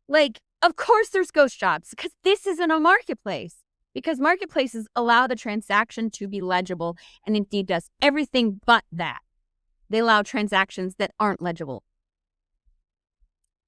A: Like, of course there's ghost jobs because this isn't a marketplace. Because marketplaces allow the transaction to be legible, and Indeed does everything but that. They allow transactions that aren't legible.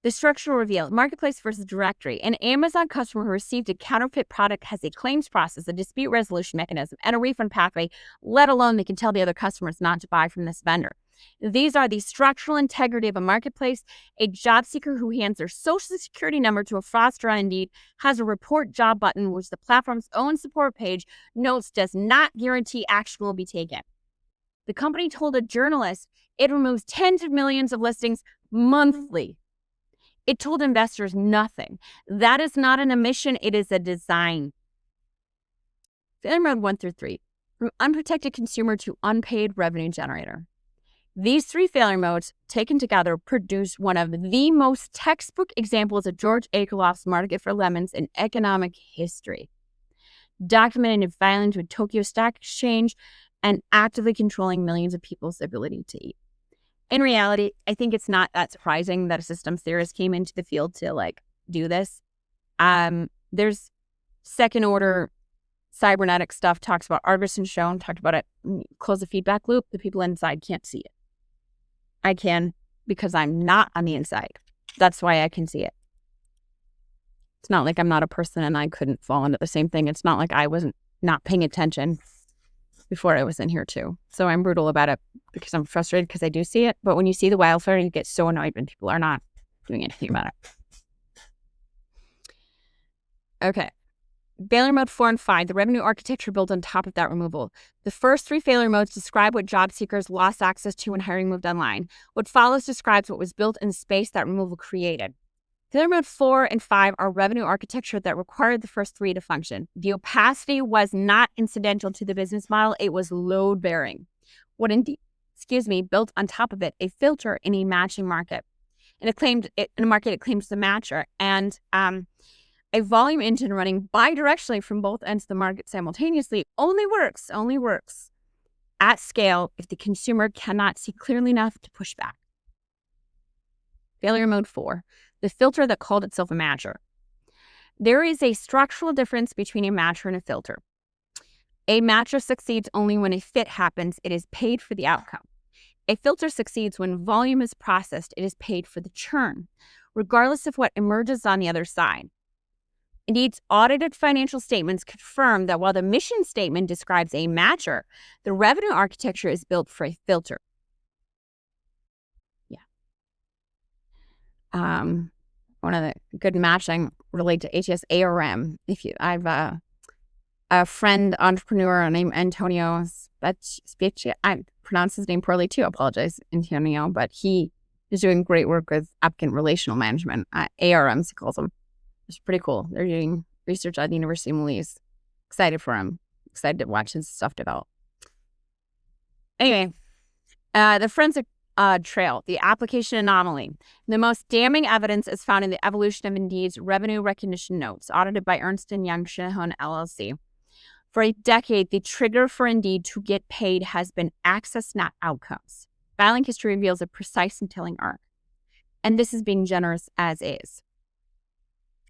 A: The structural reveal, marketplace versus directory. An Amazon customer who received a counterfeit product has a claims process, a dispute resolution mechanism, and a refund pathway, let alone they can tell the other customers not to buy from this vendor. These are the structural integrity of a marketplace. A job seeker who hands their social security number to a fraudster on Indeed has a report job button, which the platform's own support page notes does not guarantee action will be taken. The company told a journalist it removes tens of millions of listings monthly. It told investors nothing. That is not an omission, it is a design. Failure mode 1 through 3, from unprotected consumer to unpaid revenue generator. These 3 failure modes, taken together, produce one of the most textbook examples of George Akerlof's market for lemons in economic history. Documented in filings with Tokyo Stock Exchange and actively controlling millions of people's ability to eat. In reality, I think it's not that surprising that a systems theorist came into the field to do this. There's second order cybernetic stuff, talks about Argus and Schoen, talked about it, close the feedback loop. The people inside can't see it. I can because I'm not on the inside. That's why I can see it. It's not like I'm not a person and I couldn't fall into the same thing. It's not like I wasn't not paying attention before I was in here too. So I'm brutal about it because I'm frustrated because I do see it. But when you see the wildfire, you get so annoyed when people are not doing anything about it. Okay. Failure mode 4 and 5, the revenue architecture built on top of that removal. The first 3 failure modes describe what job seekers lost access to when hiring moved online. What follows describes what was built in the space that removal created. Failure mode 4 and 5 are revenue architecture that required the first 3 to function. The opacity was not incidental to the business model. It was load-bearing. What Indeed, built on top of it, a filter in a matching market. In a market, it claims the matcher. And a volume engine running bidirectionally from both ends of the market simultaneously only works at scale if the consumer cannot see clearly enough to push back. Failure mode 4, the filter that called itself a matcher. There is a structural difference between a matcher and a filter. A matcher succeeds only when a fit happens. It is paid for the outcome. A filter succeeds when volume is processed. It is paid for the churn, regardless of what emerges on the other side. Indeed's audited financial statements confirm that while the mission statement describes a matcher, the revenue architecture is built for a filter. Yeah. One of the good matching related to ATS ARM. I've a friend entrepreneur named Antonio Specchi. I pronounce his name poorly too. I apologize, Antonio, but he is doing great work with applicant relational management. ARMs, he calls them. It's pretty cool. They're doing research at the University of Molise. Excited for him. Excited to watch his stuff develop. Anyway, the forensic trail, the application anomaly. The most damning evidence is found in the evolution of Indeed's revenue recognition notes, audited by Ernst & Young Shihun LLC. For a decade, the trigger for Indeed to get paid has been access, not outcomes. Filing history reveals a precise and telling arc. And this is being generous as is.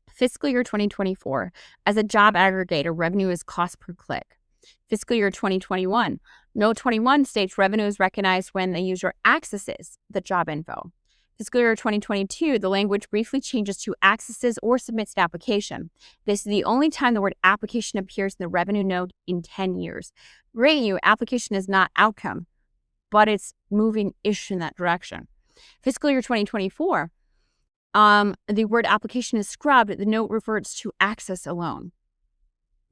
A: Fiscal year 2024, as a job aggregator, revenue is cost per click. Fiscal year 2021, Note 21 states revenue is recognized when the user accesses the job info. Fiscal year 2022, the language briefly changes to accesses or submits an application. This is the only time the word application appears in the revenue note in 10 years. Great you, application is not outcome, but it's moving-ish in that direction. Fiscal year 2024, the word application is scrubbed. The note reverts to access alone.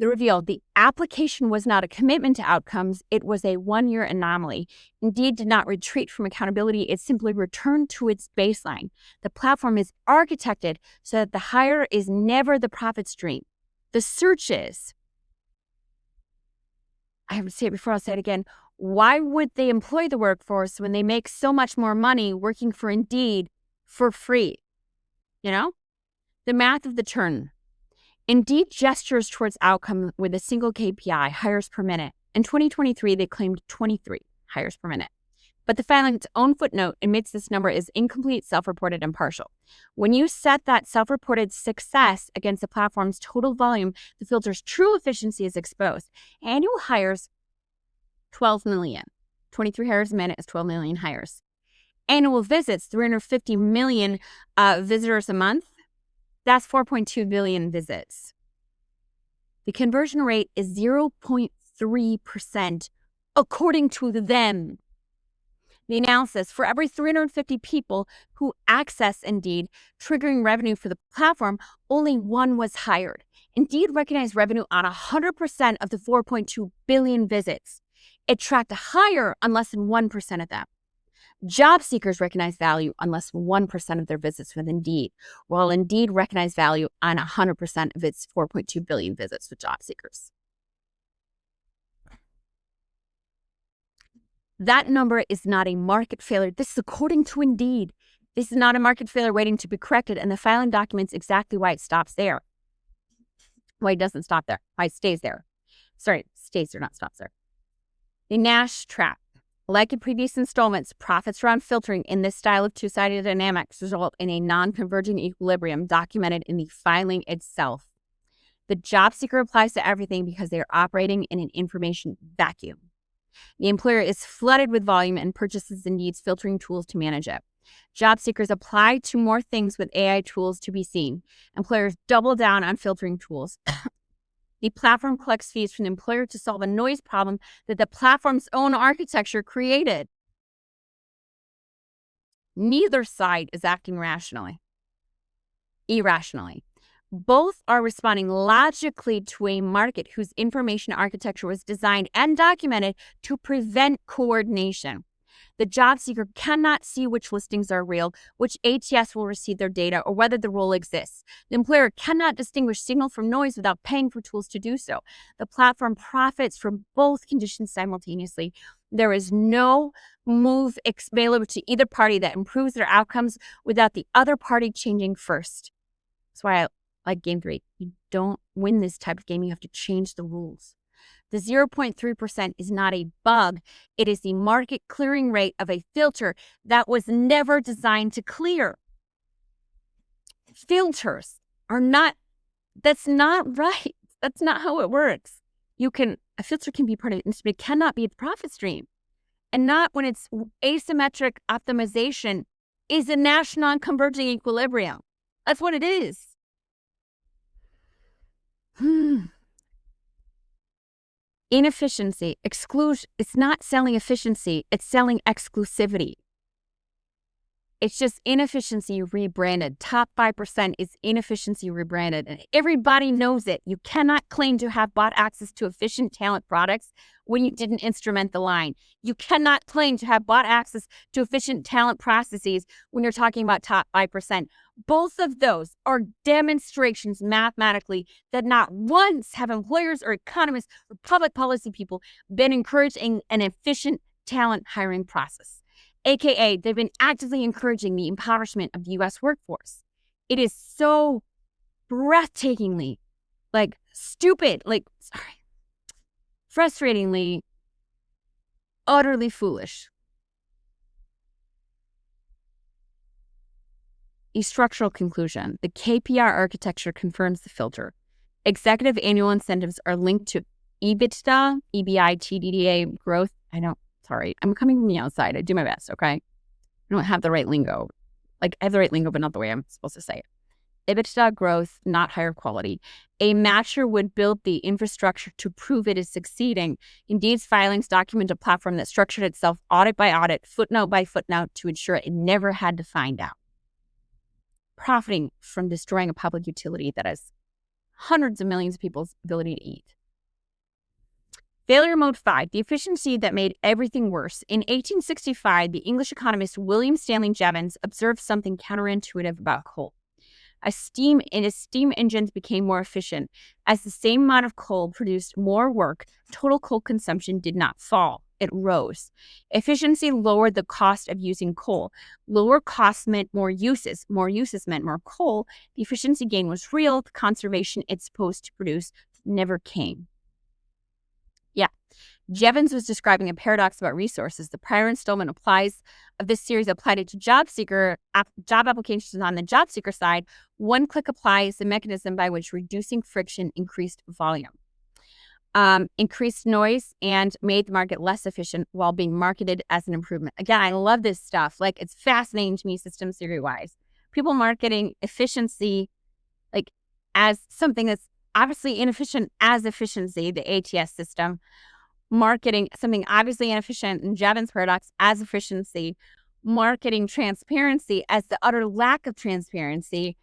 A: The reveal, the application was not a commitment to outcomes. It was a one-year anomaly. Indeed did not retreat from accountability. It simply returned to its baseline. The platform is architected so that the hire is never the profit stream. The search is. I have to say it before I'll say it again. Why would they employ the workforce when they make so much more money working for Indeed for free? You know, the math of the churn. Indeed gestures towards outcome with a single KPI, hires per minute. In 2023, they claimed 23 hires per minute. But the filing's own footnote admits this number is incomplete, self-reported, and partial. When you set that self-reported success against the platform's total volume, the filter's true efficiency is exposed. Annual hires, 12 million. 23 hires a minute is 12 million hires. Annual visits, 350 million visitors a month. That's 4.2 billion visits. The conversion rate is 0.3%, according to them. The analysis, for every 350 people who access Indeed, triggering revenue for the platform, only one was hired. Indeed recognized revenue on 100% of the 4.2 billion visits. It tracked higher on less than 1% of them. Job seekers recognize value on less than 1% of their visits with Indeed, while Indeed recognized value on 100% of its 4.2 billion visits with job seekers. That number is not a market failure. This is according to Indeed. This is not a market failure waiting to be corrected, and the filing documents exactly why it stops there. Why it doesn't stop there. Why it stays there. Sorry, stays there, not stops there. The Nash trap. Like in previous installments, profits around filtering in this style of two-sided dynamics result in a non-converging equilibrium documented in the filing itself. The job seeker applies to everything because they are operating in an information vacuum. The employer is flooded with volume and purchases and needs filtering tools to manage it. Job seekers apply to more things with AI tools to be seen. Employers double down on filtering tools. The platform collects fees from the employer to solve a noise problem that the platform's own architecture created. Neither side is acting irrationally. Both are responding logically to a market whose information architecture was designed and documented to prevent coordination. The job seeker cannot see which listings are real, which ATS will receive their data, or whether the role exists. The employer cannot distinguish signal from noise without paying for tools to do so. The platform profits from both conditions simultaneously. There is no move available to either party that improves their outcomes without the other party changing first. That's why I like game 3. You don't win this type of game. You have to change the rules. The 0.3% is not a bug. It is the market clearing rate of a filter that was never designed to clear. Filters are not, that's not right. That's not how it works. A filter can be part of it, but it cannot be the profit stream. And not when it's asymmetric optimization is a Nash non-converging equilibrium. That's what it is. Inefficiency, exclusion. It's not selling efficiency, it's selling exclusivity. It's just inefficiency rebranded. Top 5% is inefficiency rebranded, and everybody knows it. You cannot claim to have bought access to efficient talent products when you didn't instrument the line. You cannot claim to have bought access to efficient talent processes when you're talking about top 5%. Both of those are demonstrations mathematically that not once have employers or economists or public policy people been encouraging an efficient talent hiring process. AKA, they've been actively encouraging the impoverishment of the U.S. workforce. It is so breathtakingly, stupid, frustratingly, utterly foolish. A structural conclusion. The KPI architecture confirms the filter. Executive annual incentives are linked to EBITDA, EBITDA growth. Sorry, I'm coming from the outside. I do my best, okay? I don't have the right lingo. I have the right lingo, but not the way I'm supposed to say it. EBITDA growth, not higher quality. A matcher would build the infrastructure to prove it is succeeding. Indeed's filings document a platform that structured itself audit by audit, footnote by footnote to ensure it never had to find out. Profiting from destroying a public utility that has hundreds of millions of people's ability to eat. Failure mode 5, the efficiency that made everything worse. In 1865, the English economist William Stanley Jevons observed something counterintuitive about coal. As steam engines became more efficient, as the same amount of coal produced more work, total coal consumption did not fall. it rose. Efficiency lowered the cost of using coal. Lower costs meant more uses. More uses meant more coal. The efficiency gain was real. The conservation it's supposed to produce never came. Yeah. Jevons was describing a paradox about resources. The prior installment of this series applied it to job applications on the job seeker side. One click apply is the mechanism by which reducing friction increased volume, increased noise, and made the market less efficient while being marketed as an improvement. Again, I love this stuff. Like, it's fascinating to me, systems theory-wise. People marketing efficiency like as something that's obviously inefficient as efficiency, the ATS system. Marketing something obviously inefficient in Jevons paradox as efficiency, marketing transparency as the utter lack of transparency.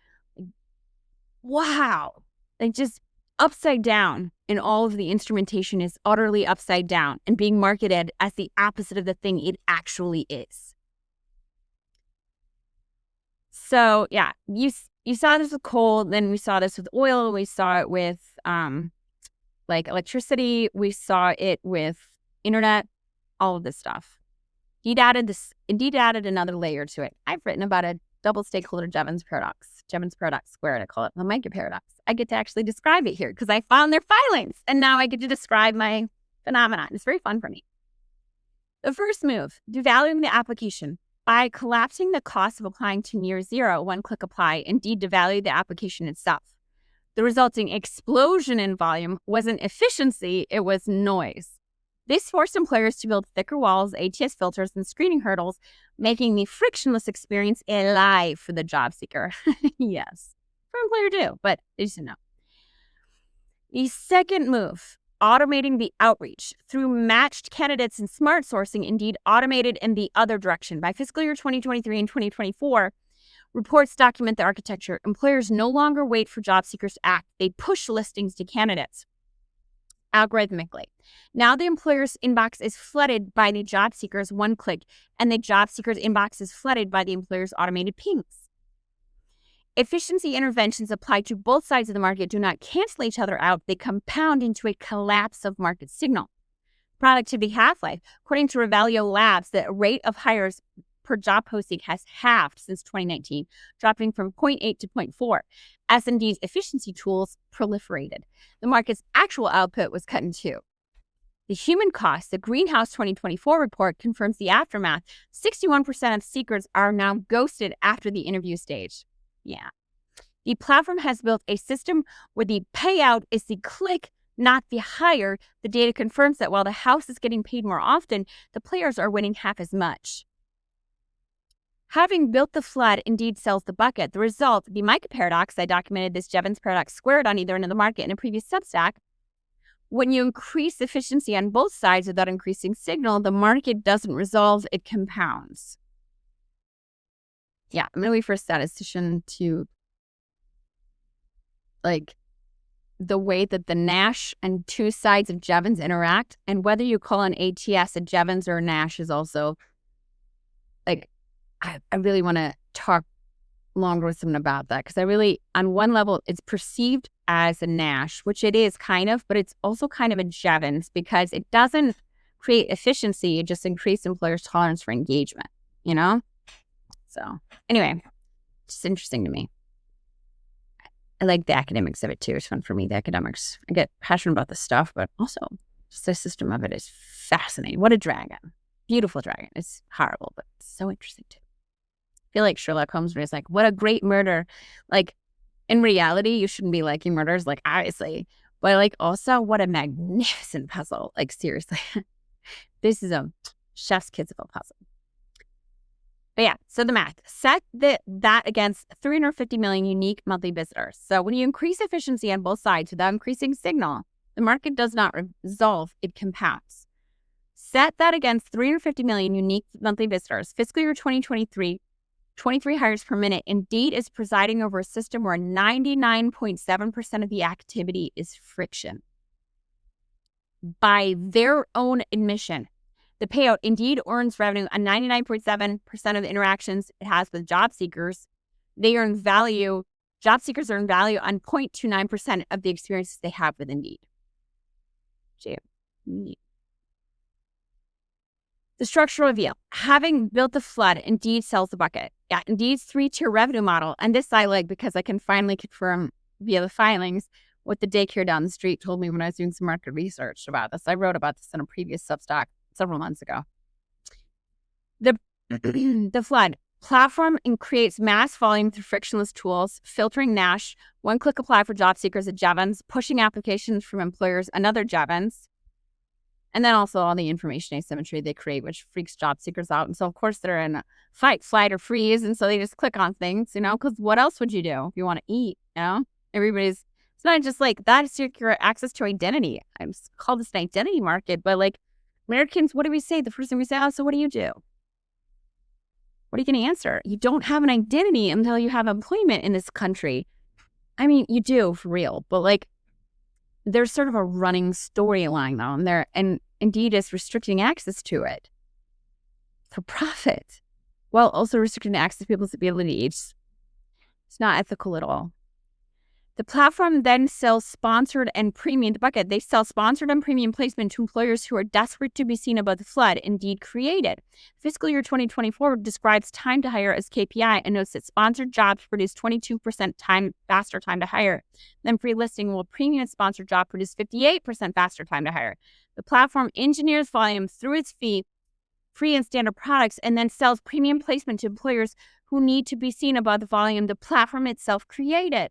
A: Wow. Like, just upside down, and all of the instrumentation is utterly upside down and being marketed as the opposite of the thing it actually is. So yeah, you saw this with coal, then we saw this with oil, we saw it with like electricity, we saw it with internet, all of this stuff. Indeed added another layer to it. I've written about a double stakeholder Jevons paradox squared. I call it the Mica paradox. I get to actually describe it here because I found their filings, and now I get to describe my phenomenon. It's very fun for me. The first move, devaluing the application. By collapsing the cost of applying to near zero, one-click apply, Indeed devalued the application itself. The resulting explosion in volume wasn't efficiency, it was noise. This forced employers to build thicker walls, ATS filters, and screening hurdles, making the frictionless experience a lie for the job seeker. Yes, for employer too, but they just didn't know. The second move, automating the outreach. Through matched candidates and smart sourcing, Indeed automated in the other direction. By fiscal year 2023 and 2024, reports document the architecture. Employers no longer wait for job seekers to act. They push listings to candidates algorithmically. Now the employer's inbox is flooded by the job seeker's one click, and the job seeker's inbox is flooded by the employer's automated pings. Efficiency interventions applied to both sides of the market do not cancel each other out. They compound into a collapse of market signal. Productivity half-life. According to Revelio Labs, the rate of hires per job posting has halved since 2019, dropping from 0.8 to 0.4. S&D's efficiency tools proliferated. The market's actual output was cut in two. The human cost, the Greenhouse 2024 report confirms the aftermath. 61% of seekers are now ghosted after the interview stage. Yeah. The platform has built a system where the payout is the click, not the hire. The data confirms that while the house is getting paid more often, the players are winning half as much. Having built the flood, Indeed sells the bucket. The result, the Mica paradox, I documented this Jevons paradox squared on either end of the market in a previous Substack. When you increase efficiency on both sides without increasing signal, the market doesn't resolve, it compounds. Yeah, I'm going to wait for a statistician to, like, the way that the Nash and two sides of Jevons interact, and whether you call an ATS a Jevons or a Nash is also, like, I really want to talk longer with someone about that, because I really, on one level, it's perceived as a Nash, which it is kind of, but it's also kind of a Jevons because it doesn't create efficiency, it just increases employers' tolerance for engagement, you know? So anyway, it's interesting to me. I like the academics of it too. It's fun for me, the academics. I get passionate about the stuff, but also just the system of it is fascinating. What a dragon. Beautiful dragon. It's horrible, but it's so interesting too. I feel like Sherlock Holmes was like, what a great murder. Like, in reality, you shouldn't be liking murders, like, obviously. But, like, also, what a magnificent puzzle. Like, seriously. This is a chef's kiss of a puzzle. But yeah, so the math. Set that against 350 million unique monthly visitors. So when you increase efficiency on both sides without increasing signal, the market does not resolve, it compounds. Set that against 350 million unique monthly visitors. Fiscal year 2023, 23 hires per minute. Indeed is presiding over a system where 99.7% of the activity is friction. By their own admission, the payout, Indeed earns revenue on 99.7% of the interactions it has with job seekers. They earn value, job seekers earn value on 0.29% of the experiences they have with Indeed. The structural reveal. Having built the flood, Indeed sells the bucket. Yeah, Indeed's 3-tier revenue model. And this I like because I can finally confirm via the filings what the daycare down the street told me when I was doing some market research about this. I wrote about this in a previous Substack several months ago. The flood. Platform and creates mass volume through frictionless tools, filtering Nash, one-click apply for job seekers at Jevons, pushing applications from employers, another Jevons, and then also all the information asymmetry they create, which freaks job seekers out. And so, of course, they're in a fight, flight, or freeze. And so they just click on things, because what else would you do if you want to eat, It's not just like that's your access to identity. I call this an identity market, but like Americans, what do we say? The first thing we say, so what do you do? What are you going to answer? You don't have an identity until you have employment in this country. I mean, you do for real, but like there's sort of a running storyline on there, and Indeed is restricting access to it for profit while also restricting access to people's abilities. It's not ethical at all. The platform then sells sponsored and premium, the bucket. They sell sponsored and premium placement to employers who are desperate to be seen above the flood. Indeed created. Fiscal year 2024 describes time to hire as KPI and notes that sponsored jobs produce 22% faster time to hire than free listing, while premium sponsored job produce 58% faster time to hire. The platform engineers volume through its free and standard products, and then sells premium placement to employers who need to be seen above the volume the platform itself created.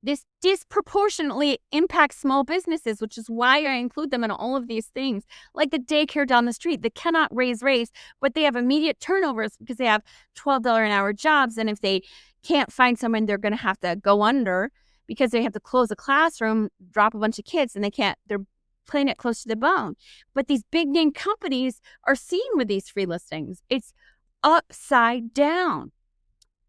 A: This disproportionately impacts small businesses, which is why I include them in all of these things, like the daycare down the street that cannot raise rates, but they have immediate turnovers because they have $12 an hour jobs. And if they can't find someone, they're going to have to go under because they have to close a classroom, drop a bunch of kids, and they're playing it close to the bone. But these big name companies are seen with these free listings. It's upside down.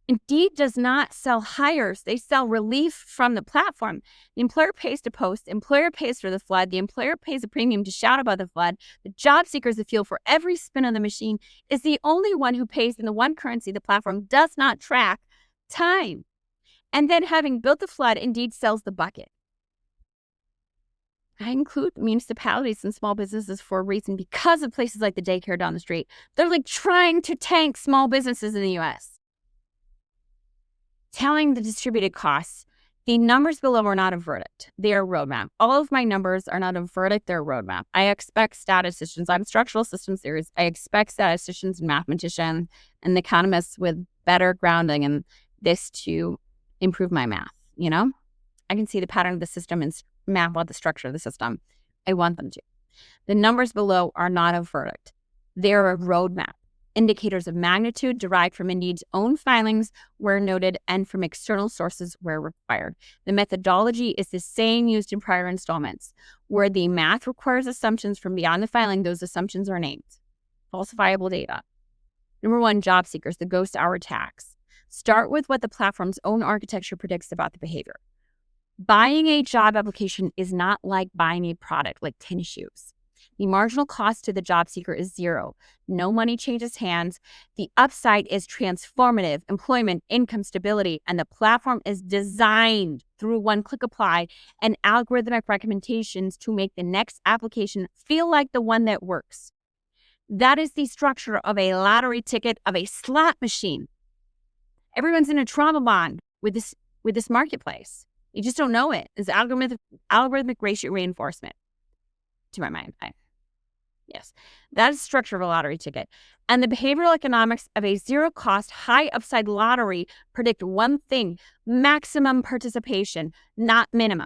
A: Indeed does not sell hires. They sell relief from the platform. The employer pays to post. The employer pays for the flood. The employer pays a premium to shout about the flood. The job seekers that feel for every spin of the machine is the only one who pays in the one currency the platform does not track: time. And then, having built the flood, Indeed sells the bucket. I include municipalities and small businesses for a reason, because of places like the daycare down the street. They're like trying to tank small businesses in the U.S. Telling the distributed costs. The numbers below are not a verdict. They are a roadmap. All of my numbers are not a verdict. They're a roadmap. I expect statisticians. I'm structural systems theories. I expect statisticians and mathematicians and economists with better grounding in this to improve my math. I can see the pattern of the system and map out the structure of the system. I want them to. The numbers below are not a verdict. They're a roadmap. Indicators of magnitude derived from Indeed's own filings where noted and from external sources where required. The methodology is the same used in prior installments. Where the math requires assumptions from beyond the filing, those assumptions are named. Falsifiable data. Number 1, job seekers, the ghost hour tax. Start with what the platform's own architecture predicts about the behavior. Buying a job application is not like buying a product like tennis shoes. The marginal cost to the job seeker is 0. No money changes hands. The upside is transformative, employment, income stability, and the platform is designed through one-click apply and algorithmic recommendations to make the next application feel like the one that works. That is the structure of a lottery ticket, of a slot machine. Everyone's in a trauma bond with this marketplace. You just don't know it. It's algorithmic ratio reinforcement, to my mind. Yes, that is the structure of a lottery ticket. And the behavioral economics of a zero-cost, high-upside lottery predict one thing: maximum participation, not minimum.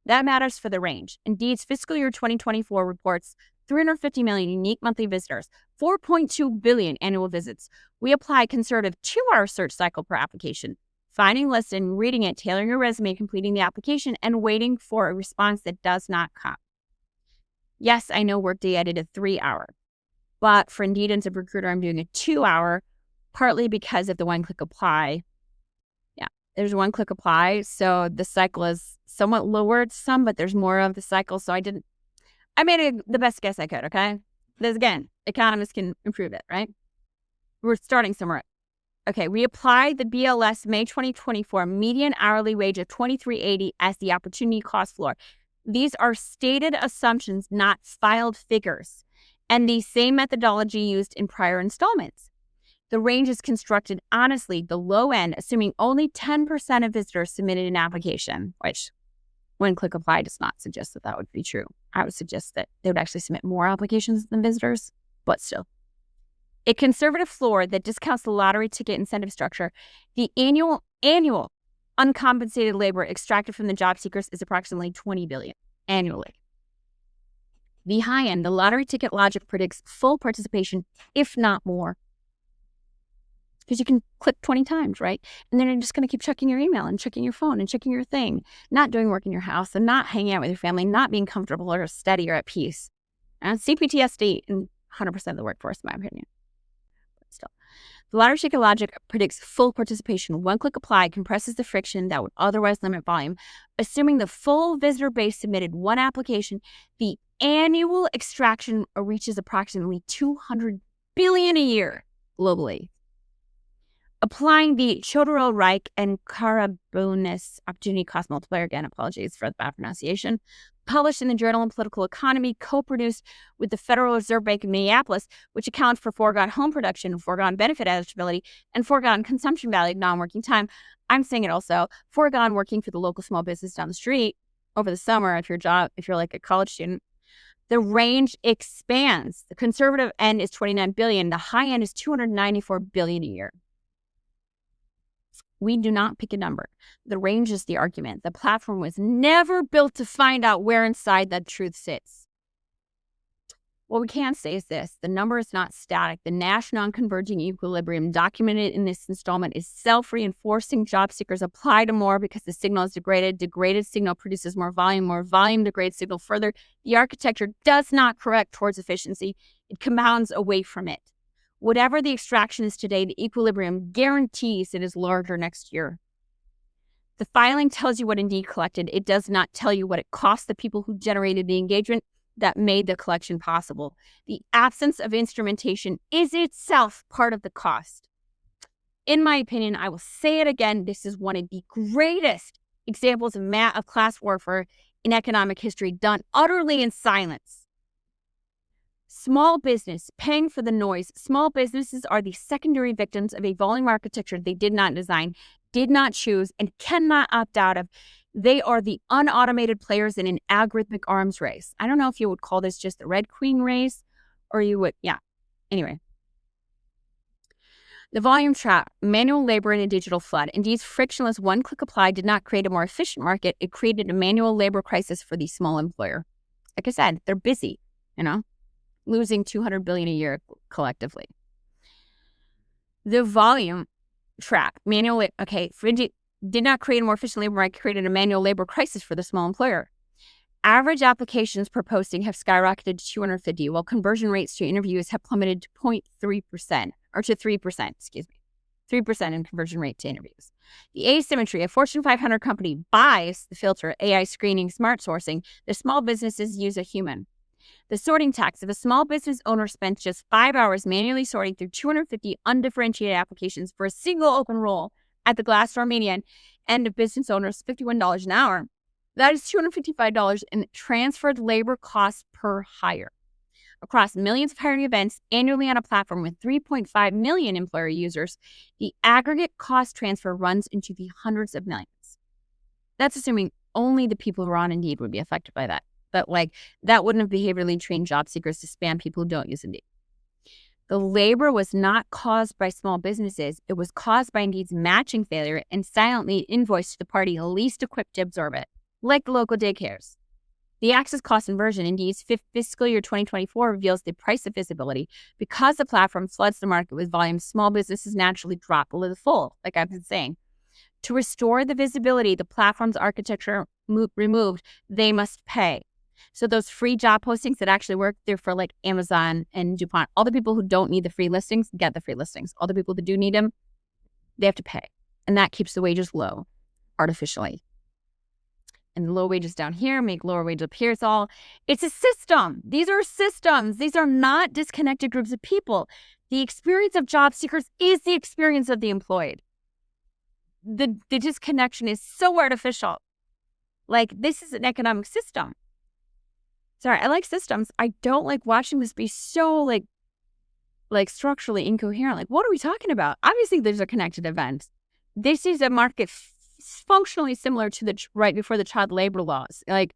A: That matters for the range. Indeed's fiscal year 2024 reports 350 million unique monthly visitors, 4.2 billion annual visits. We apply conservative 2-hour search cycle per application, finding lists and reading it, tailoring your resume, completing the application, and waiting for a response that does not come. Yes, I know Workday added a 3-hour, but for Indeed and ZipRecruiter, I'm doing a 2-hour, partly because of the one-click apply. Yeah, there's one-click apply, so the cycle is somewhat lowered some, but there's more of the cycle, so I made the best guess I could, okay? This, again, economists can improve it, right? We're starting somewhere. Okay, we applied the BLS May 2024 median hourly wage of $23.80 as the opportunity cost floor. These are stated assumptions, not filed figures. and the same methodology used in prior installments. The range is constructed honestly, the low end, assuming only 10% of visitors submitted an application, which one-click apply does not suggest that would be true. I would suggest that they would actually submit more applications than visitors, but still. A conservative floor that discounts the lottery ticket incentive structure, the annual uncompensated labor extracted from the job seekers is approximately $20 billion annually. The high end, the lottery ticket logic predicts full participation, if not more. Because you can click 20 times, right? And then you're just going to keep checking your email and checking your phone and checking your thing, not doing work in your house and not hanging out with your family, not being comfortable or steady or at peace. And CPTSD in 100% of the workforce, in my opinion. But still. The lottery ticket logic predicts full participation. One-click apply compresses the friction that would otherwise limit volume. Assuming the full visitor base submitted one application, the annual extraction reaches approximately $200 billion a year globally. Applying the Chodorov-Reich and Karabunis opportunity cost multiplier, again, apologies for the bad pronunciation, published in the Journal of Political Economy, co-produced with the Federal Reserve Bank of Minneapolis, which accounts for foregone home production, foregone benefit eligibility, and foregone consumption value, non-working time. I'm saying it also, foregone working for the local small business down the street over the summer if you're like a college student. The range expands. The conservative end is $29 billion. The high end is $294 billion a year. We do not pick a number. The range is the argument. The platform was never built to find out where inside that truth sits. What we can say is this: the number is not static. The Nash non-converging equilibrium documented in this installment is self-reinforcing. Job seekers apply to more because the signal is degraded. Degraded signal produces more volume degrades signal further. The architecture does not correct towards efficiency. It compounds away from it. Whatever the extraction is today, the equilibrium guarantees it is larger next year. The filing tells you what Indeed collected. It does not tell you what it cost the people who generated the engagement that made the collection possible. The absence of instrumentation is itself part of the cost. In my opinion, I will say it again, this is one of the greatest examples of class warfare in economic history, done utterly in silence. Small business paying for the noise. Small businesses are the secondary victims of a volume architecture they did not design, did not choose, and cannot opt out of. They are the unautomated players in an algorithmic arms race. I don't know if you would call this just the Red Queen race, or you would, yeah. Anyway. The volume trap, manual labor in a digital flood. Indeed's frictionless one-click apply did not create a more efficient market. It created a manual labor crisis for the small employer. Like I said, they're busy, losing $200 billion a year collectively. The volume trap, did not create a more efficient labor market, created a manual labor crisis for the small employer. Average applications per posting have skyrocketed to 250, while conversion rates to interviews have plummeted to 0.3%, or to 3%, 3% in conversion rate to interviews. The asymmetry, a Fortune 500 company buys the filter, AI screening, smart sourcing. The small businesses use a human. The sorting tax, if a small business owner spends just 5 hours manually sorting through 250 undifferentiated applications for a single open role at the Glassdoor median end of business owners $51 an hour, that is $255 in transferred labor costs per hire. Across millions of hiring events annually on a platform with 3.5 million employer users, the aggregate cost transfer runs into the hundreds of millions. That's assuming only the people who are on Indeed would be affected by that. But that wouldn't have behaviorally trained job seekers to spam people who don't use Indeed. The labor was not caused by small businesses. It was caused by Indeed's matching failure and silently invoiced to the party least equipped to absorb it, like the local daycares. The access cost inversion, Indeed's fiscal year 2024, reveals the price of visibility. Because the platform floods the market with volume, small businesses naturally drop below the fold, like I've been saying. To restore the visibility the platform's architecture removed, they must pay. So those free job postings that actually work, they're for like Amazon and DuPont. All the people who don't need the free listings get the free listings. All the people that do need them, they have to pay. And that keeps the wages low artificially. And the low wages down here make lower wages up here. It's a system. These are systems. These are not disconnected groups of people. The experience of job seekers is the experience of the employed. The disconnection is so artificial. Like, this is an economic system. Sorry, I like systems. I don't like watching this be so like structurally incoherent. Like, what are we talking about? Obviously, there's a connected event. This is a market functionally similar to the right before the child labor laws. Like,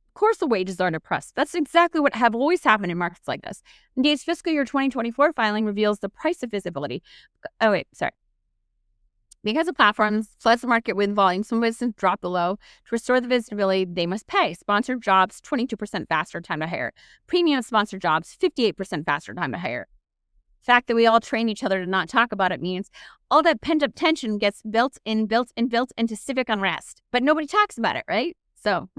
A: of course, the wages are depressed. That's exactly what have always happened in markets like this. Indeed's fiscal year 2024 filing reveals the price of visibility. Oh, wait, sorry. Because the platforms floods the market with volume, some businesses drop below. To restore the visibility, they must pay. Sponsored jobs, 22% faster time to hire. Premium sponsored jobs, 58% faster time to hire. The fact that we all train each other to not talk about it means all that pent-up tension gets built into civic unrest. But nobody talks about it, right? So,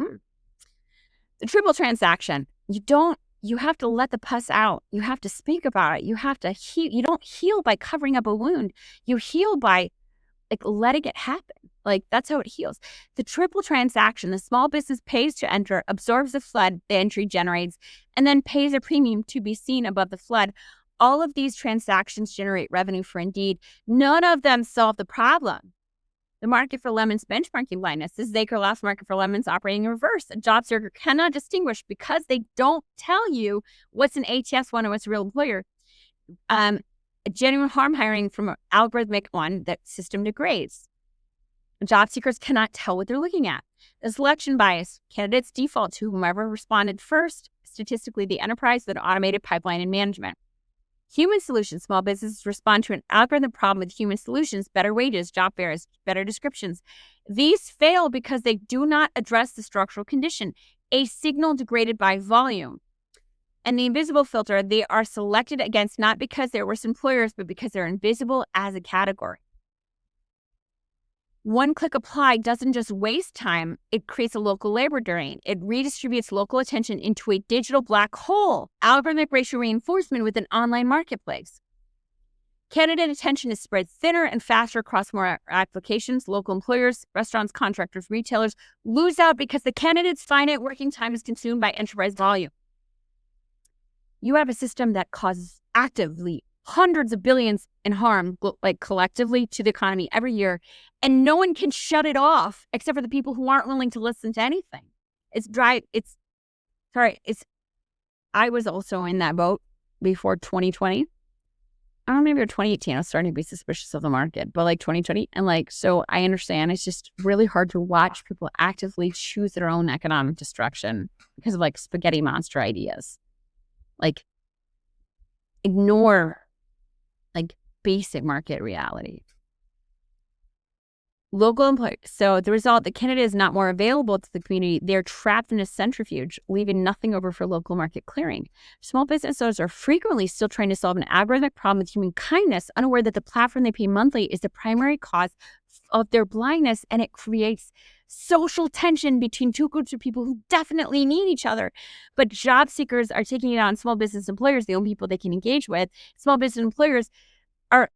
A: the triple transaction. You have to let the pus out. You have to speak about it. You have to heal. You don't heal by covering up a wound. You heal by letting it happen. That's how it heals. The triple transaction, the small business pays to enter, absorbs the flood the entry generates, and then pays a premium to be seen above the flood. All of these transactions generate revenue for Indeed. None of them solve the problem. The market for lemons benchmarking blindness. This is Zaker Last market for lemons operating in reverse. A job seeker cannot distinguish because they don't tell you what's an ATS one and what's a real employer. A genuine harm hiring from an algorithmic one that system degrades. Job seekers cannot tell what they're looking at. The selection bias. Candidates default to whomever responded first, statistically the enterprise with an automated pipeline and management. Human solutions. Small businesses respond to an algorithm problem with human solutions, better wages, job fairs, better descriptions. These fail because they do not address the structural condition, a signal degraded by volume. And the invisible filter, they are selected against not because they're worse employers, but because they're invisible as a category. One-click apply doesn't just waste time, it creates a local labor drain. It redistributes local attention into a digital black hole, algorithmic racial reinforcement with an online marketplace. Candidate attention is spread thinner and faster across more applications. Local employers, restaurants, contractors, retailers lose out because the candidate's finite working time is consumed by enterprise volume. You have a system that causes actively hundreds of billions in harm, collectively to the economy every year, and no one can shut it off except for the people who aren't willing to listen to anything. I was also in that boat before 2020. I don't know, maybe 2018, I was starting to be suspicious of the market, but 2020, and so I understand it's just really hard to watch people actively choose their own economic destruction because of spaghetti monster ideas. Ignore basic market reality. Local employers. So the result, the candidate is not more available to the community. They're trapped in a centrifuge, leaving nothing over for local market clearing. Small business owners are frequently still trying to solve an algorithmic problem with human kindness, unaware that the platform they pay monthly is the primary cause of their blindness, and it creates social tension between two groups of people who definitely need each other. But job seekers are taking it on small business employers, the only people they can engage with. Small business employers are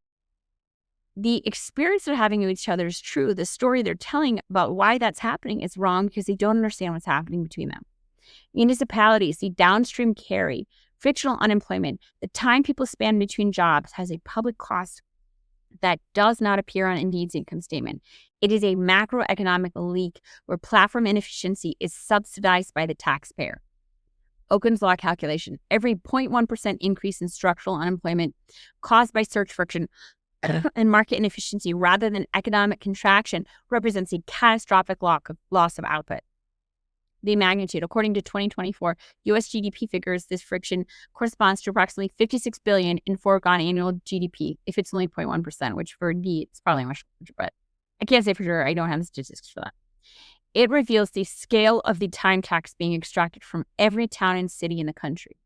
A: the experience they're having with each other is true. The story they're telling about why that's happening is wrong because they don't understand what's happening between them. Municipalities, the downstream carry, frictional unemployment, the time people spend between jobs has a public cost that does not appear on Indeed's income statement. It is a macroeconomic leak where platform inefficiency is subsidized by the taxpayer. Okun's law calculation, every 0.1% increase in structural unemployment caused by search friction and market inefficiency rather than economic contraction represents a catastrophic loss of output. The magnitude, according to 2024 U.S. GDP figures, this friction corresponds to approximately $56 billion in foregone annual GDP, if it's only 0.1%, which for Indeed, it's probably much larger, but I can't say for sure. I don't have the statistics for that. It reveals the scale of the time tax being extracted from every town and city in the country.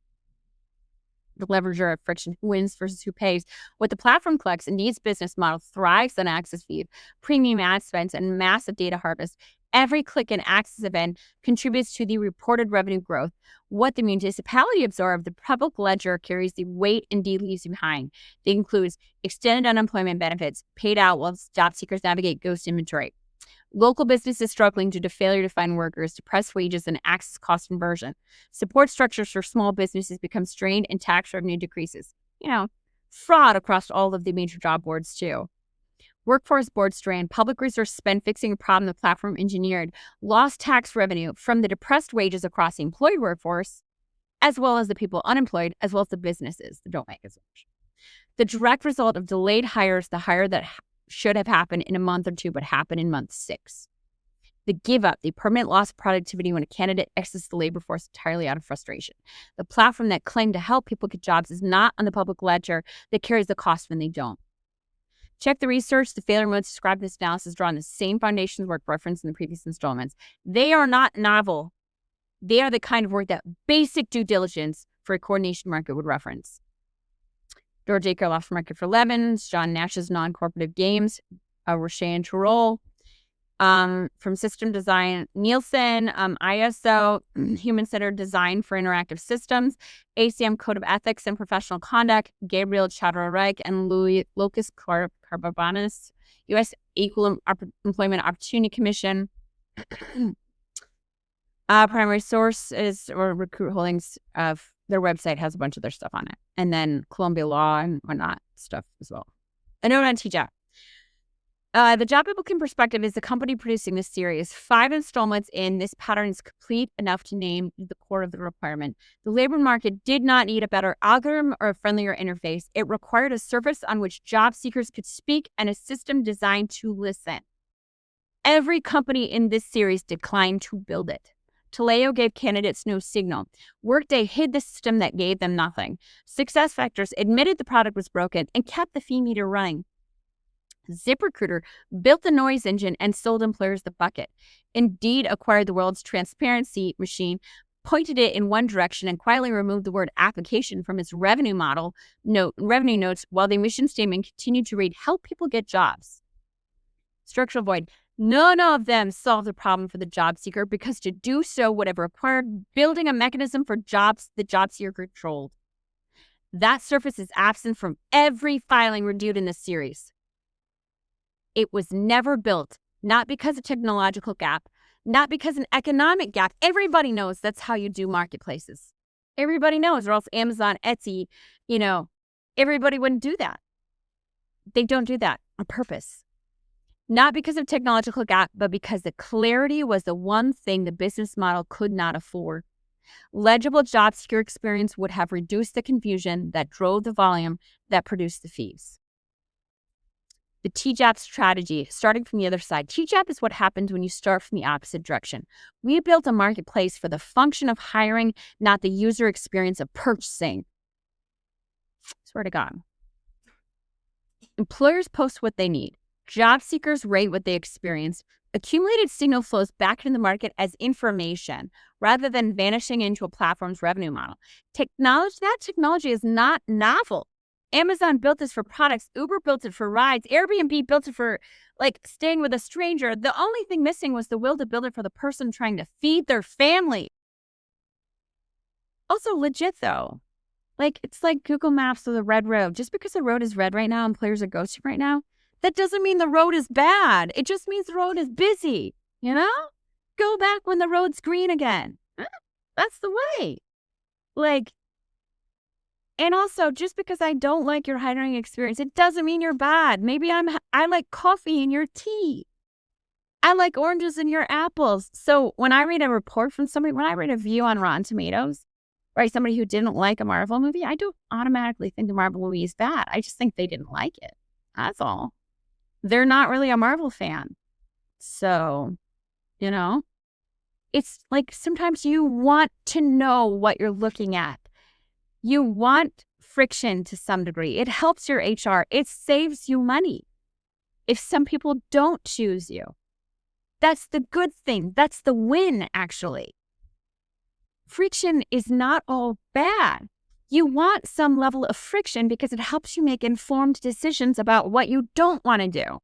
A: The leverager of friction, who wins versus who pays. What the platform collects, Indeed's business model thrives on access feed, premium ad spends, and massive data harvest. Every click and access event contributes to the reported revenue growth. What the municipality absorbs, the public ledger carries the weight Indeed leaves behind. It includes extended unemployment benefits, paid out while job seekers navigate ghost inventory. Local businesses struggling due to failure to find workers, depressed wages, and access cost inversion. Support structures for small businesses become strained and tax revenue decreases. Fraud across all of the major job boards too. Workforce board strain, public resource spent fixing a problem the platform engineered, lost tax revenue from the depressed wages across the employed workforce, as well as the people unemployed, as well as the businesses that don't make as much. The direct result of delayed hires, the hire that should have happened in a month or two, but happened in month 6. The give up, the permanent loss of productivity when a candidate exits the labor force entirely out of frustration. The platform that claimed to help people get jobs is not on the public ledger that carries the cost when they don't. Check the research. The failure modes described in this analysis draw on the same foundations work referenced in the previous installments. They are not novel. They are the kind of work that basic due diligence for a coordination market would reference. George Aker Loft Market for Lemons, John Nash's Non-Cooperative Games, Roche and Turol. From System Design, Nielsen, ISO, Human-Centered Design for Interactive Systems, ACM Code of Ethics and Professional Conduct, Gabriel Chaudhary and Lucas Carbabanis, U.S. Equal Employment Opportunity Commission. Primary source is or Recruit Holdings of their website has a bunch of their stuff on it. And then Columbia Law and whatnot stuff as well. A note on TJAP. The Job Applicant Perspective is the company producing this series. 5 installments in, this pattern is complete enough to name the core of the requirement. The labor market did not need a better algorithm or a friendlier interface. It required a surface on which job seekers could speak and a system designed to listen. Every company in this series declined to build it. Taleo gave candidates no signal. Workday hid the system that gave them nothing. SuccessFactors admitted the product was broken and kept the fee meter running. ZipRecruiter built the noise engine and sold employers the bucket. Indeed acquired the world's transparency machine, pointed it in one direction, and quietly removed the word application from its revenue notes, while the mission statement continued to read, help people get jobs. Structural void. None of them solved the problem for the job seeker because to do so would have required building a mechanism for jobs the job seeker controlled. That surface is absent from every filing reviewed in this series. It was never built, not because of technological gap, not because of an economic gap. Everybody knows that's how you do marketplaces. Everybody knows, or else Amazon, Etsy, everybody wouldn't do that. They don't do that on purpose. Not because of technological gap, but because the clarity was the one thing the business model could not afford. Legible job seeker experience would have reduced the confusion that drove the volume that produced the fees. The TJAP strategy, starting from the other side. TJAP is what happens when you start from the opposite direction. We built a marketplace for the function of hiring, not the user experience of purchasing. Swear to God. Employers post what they need. Job seekers rate what they experience. Accumulated signal flows back into the market as information rather than vanishing into a platform's revenue model. That technology is not novel. Amazon built this for products. Uber built it for rides. Airbnb built it for staying with a stranger. The only thing missing was the will to build it for the person trying to feed their family. Also legit though. It's like Google Maps or the red road. Just because the road is red right now and players are ghosting right now, that doesn't mean the road is bad. It just means the road is busy, Go back when the road's green again. That's the way. And also, just because I don't like your hiring experience, it doesn't mean you're bad. Maybe I like coffee in your tea. I like oranges in your apples. So when I read a report from somebody, when I read a review on Rotten Tomatoes, right, somebody who didn't like a Marvel movie, I don't automatically think the Marvel movie is bad. I just think they didn't like it. That's all. They're not really a Marvel fan. So, it's sometimes you want to know what you're looking at. You want friction to some degree. It helps your HR. It saves you money if some people don't choose you. That's the good thing. That's the win, actually. Friction is not all bad. You want some level of friction because it helps you make informed decisions about what you don't want to do.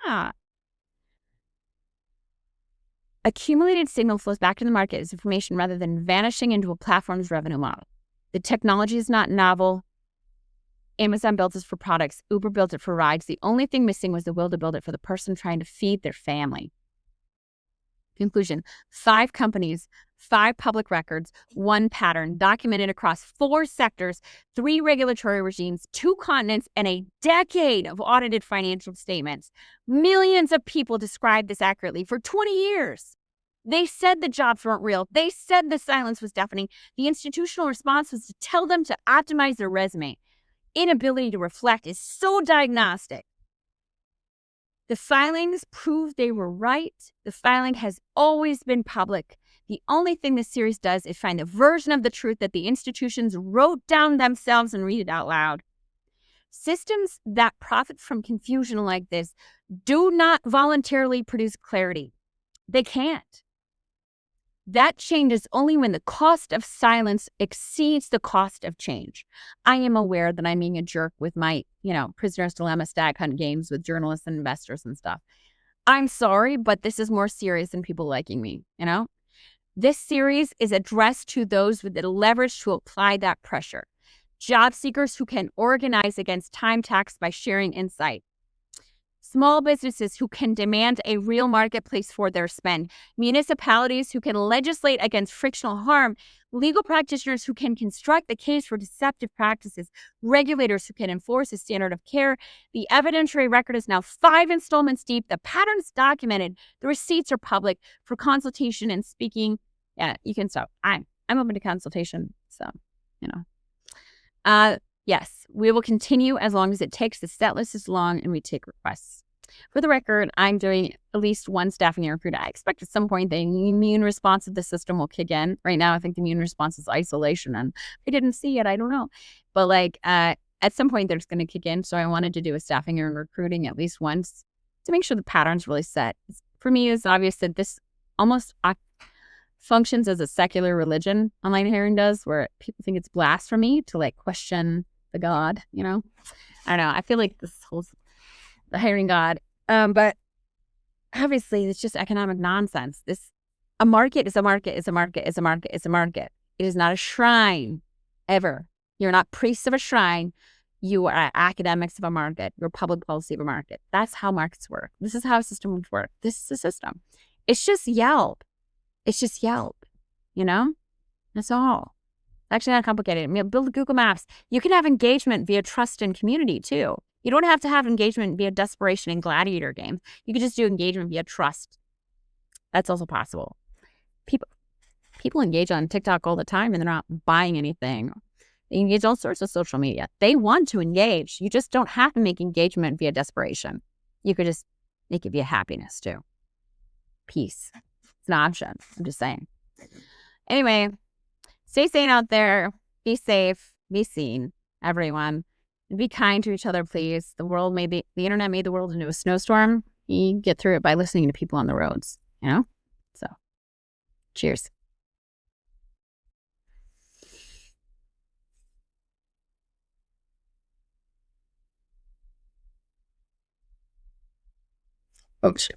A: Yeah. Accumulated signal flows back to the market as information rather than vanishing into a platform's revenue model. The technology is not novel. Amazon built this for products. Uber built it for rides. The only thing missing was the will to build it for the person trying to feed their family. Conclusion. 5 companies 5 public records, 1 pattern, documented across 4 sectors, 3 regulatory regimes, 2 continents, and a decade of audited financial statements. Millions of people described this accurately for 20 years. They said the jobs weren't real. They said the silence was deafening. The institutional response was to tell them to optimize their resume. Inability to reflect is so diagnostic. The filings prove they were right. The filing has always been public. The only thing this series does is find the version of the truth that the institutions wrote down themselves and read it out loud. Systems that profit from confusion like this do not voluntarily produce clarity. They can't. That changes only when the cost of silence exceeds the cost of change. I am aware that I'm being a jerk with my, prisoner's dilemma stag hunt games with journalists and investors and stuff. I'm sorry, but this is more serious than people liking me, This series is addressed to those with the leverage to apply that pressure. Job seekers who can organize against time tax by sharing insight. Small businesses who can demand a real marketplace for their spend, municipalities who can legislate against frictional harm, legal practitioners who can construct the case for deceptive practices, regulators who can enforce a standard of care. The evidentiary record is now 5 installments deep. The pattern's documented. The receipts are public for consultation and speaking. Yeah, you can stop. I'm open to consultation, so, Yes, we will continue as long as it takes. The set list is long and we take requests. For the record, I'm doing at least 1 staffing and recruit. I expect at some point the immune response of the system will kick in. Right now, I think the immune response is isolation, and if I didn't see it, I don't know. But at some point, they're just going to kick in. So I wanted to do a staffing and recruiting at least once to make sure the pattern's really set. For me, it's obvious that this almost functions as a secular religion, online hiring does, where people think it's blasphemy to question the God, I don't know. I feel like this whole the hiring God, but obviously it's just economic nonsense. A market is a market is a market is a market is a market. It is not a shrine ever. You're not priests of a shrine. You are academics of a market. You're public policy of a market. That's how markets work. This is how a system would work. This is a system. It's just Yelp. It's just Yelp, That's all. Actually not complicated. Build Google Maps. You can have engagement via trust and community too. You don't have to have engagement via desperation and gladiator games. You can just do engagement via trust. That's also possible. People engage on TikTok all the time and they're not buying anything. They engage all sorts of social media. They want to engage. You just don't have to make engagement via desperation. You could just make it via happiness too. Peace. It's an option. I'm just saying. Anyway, stay sane out there. Be safe. Be seen, everyone. And be kind to each other, please. The internet made the world into a snowstorm. You get through it by listening to people on the roads, So, cheers. Oh, shit.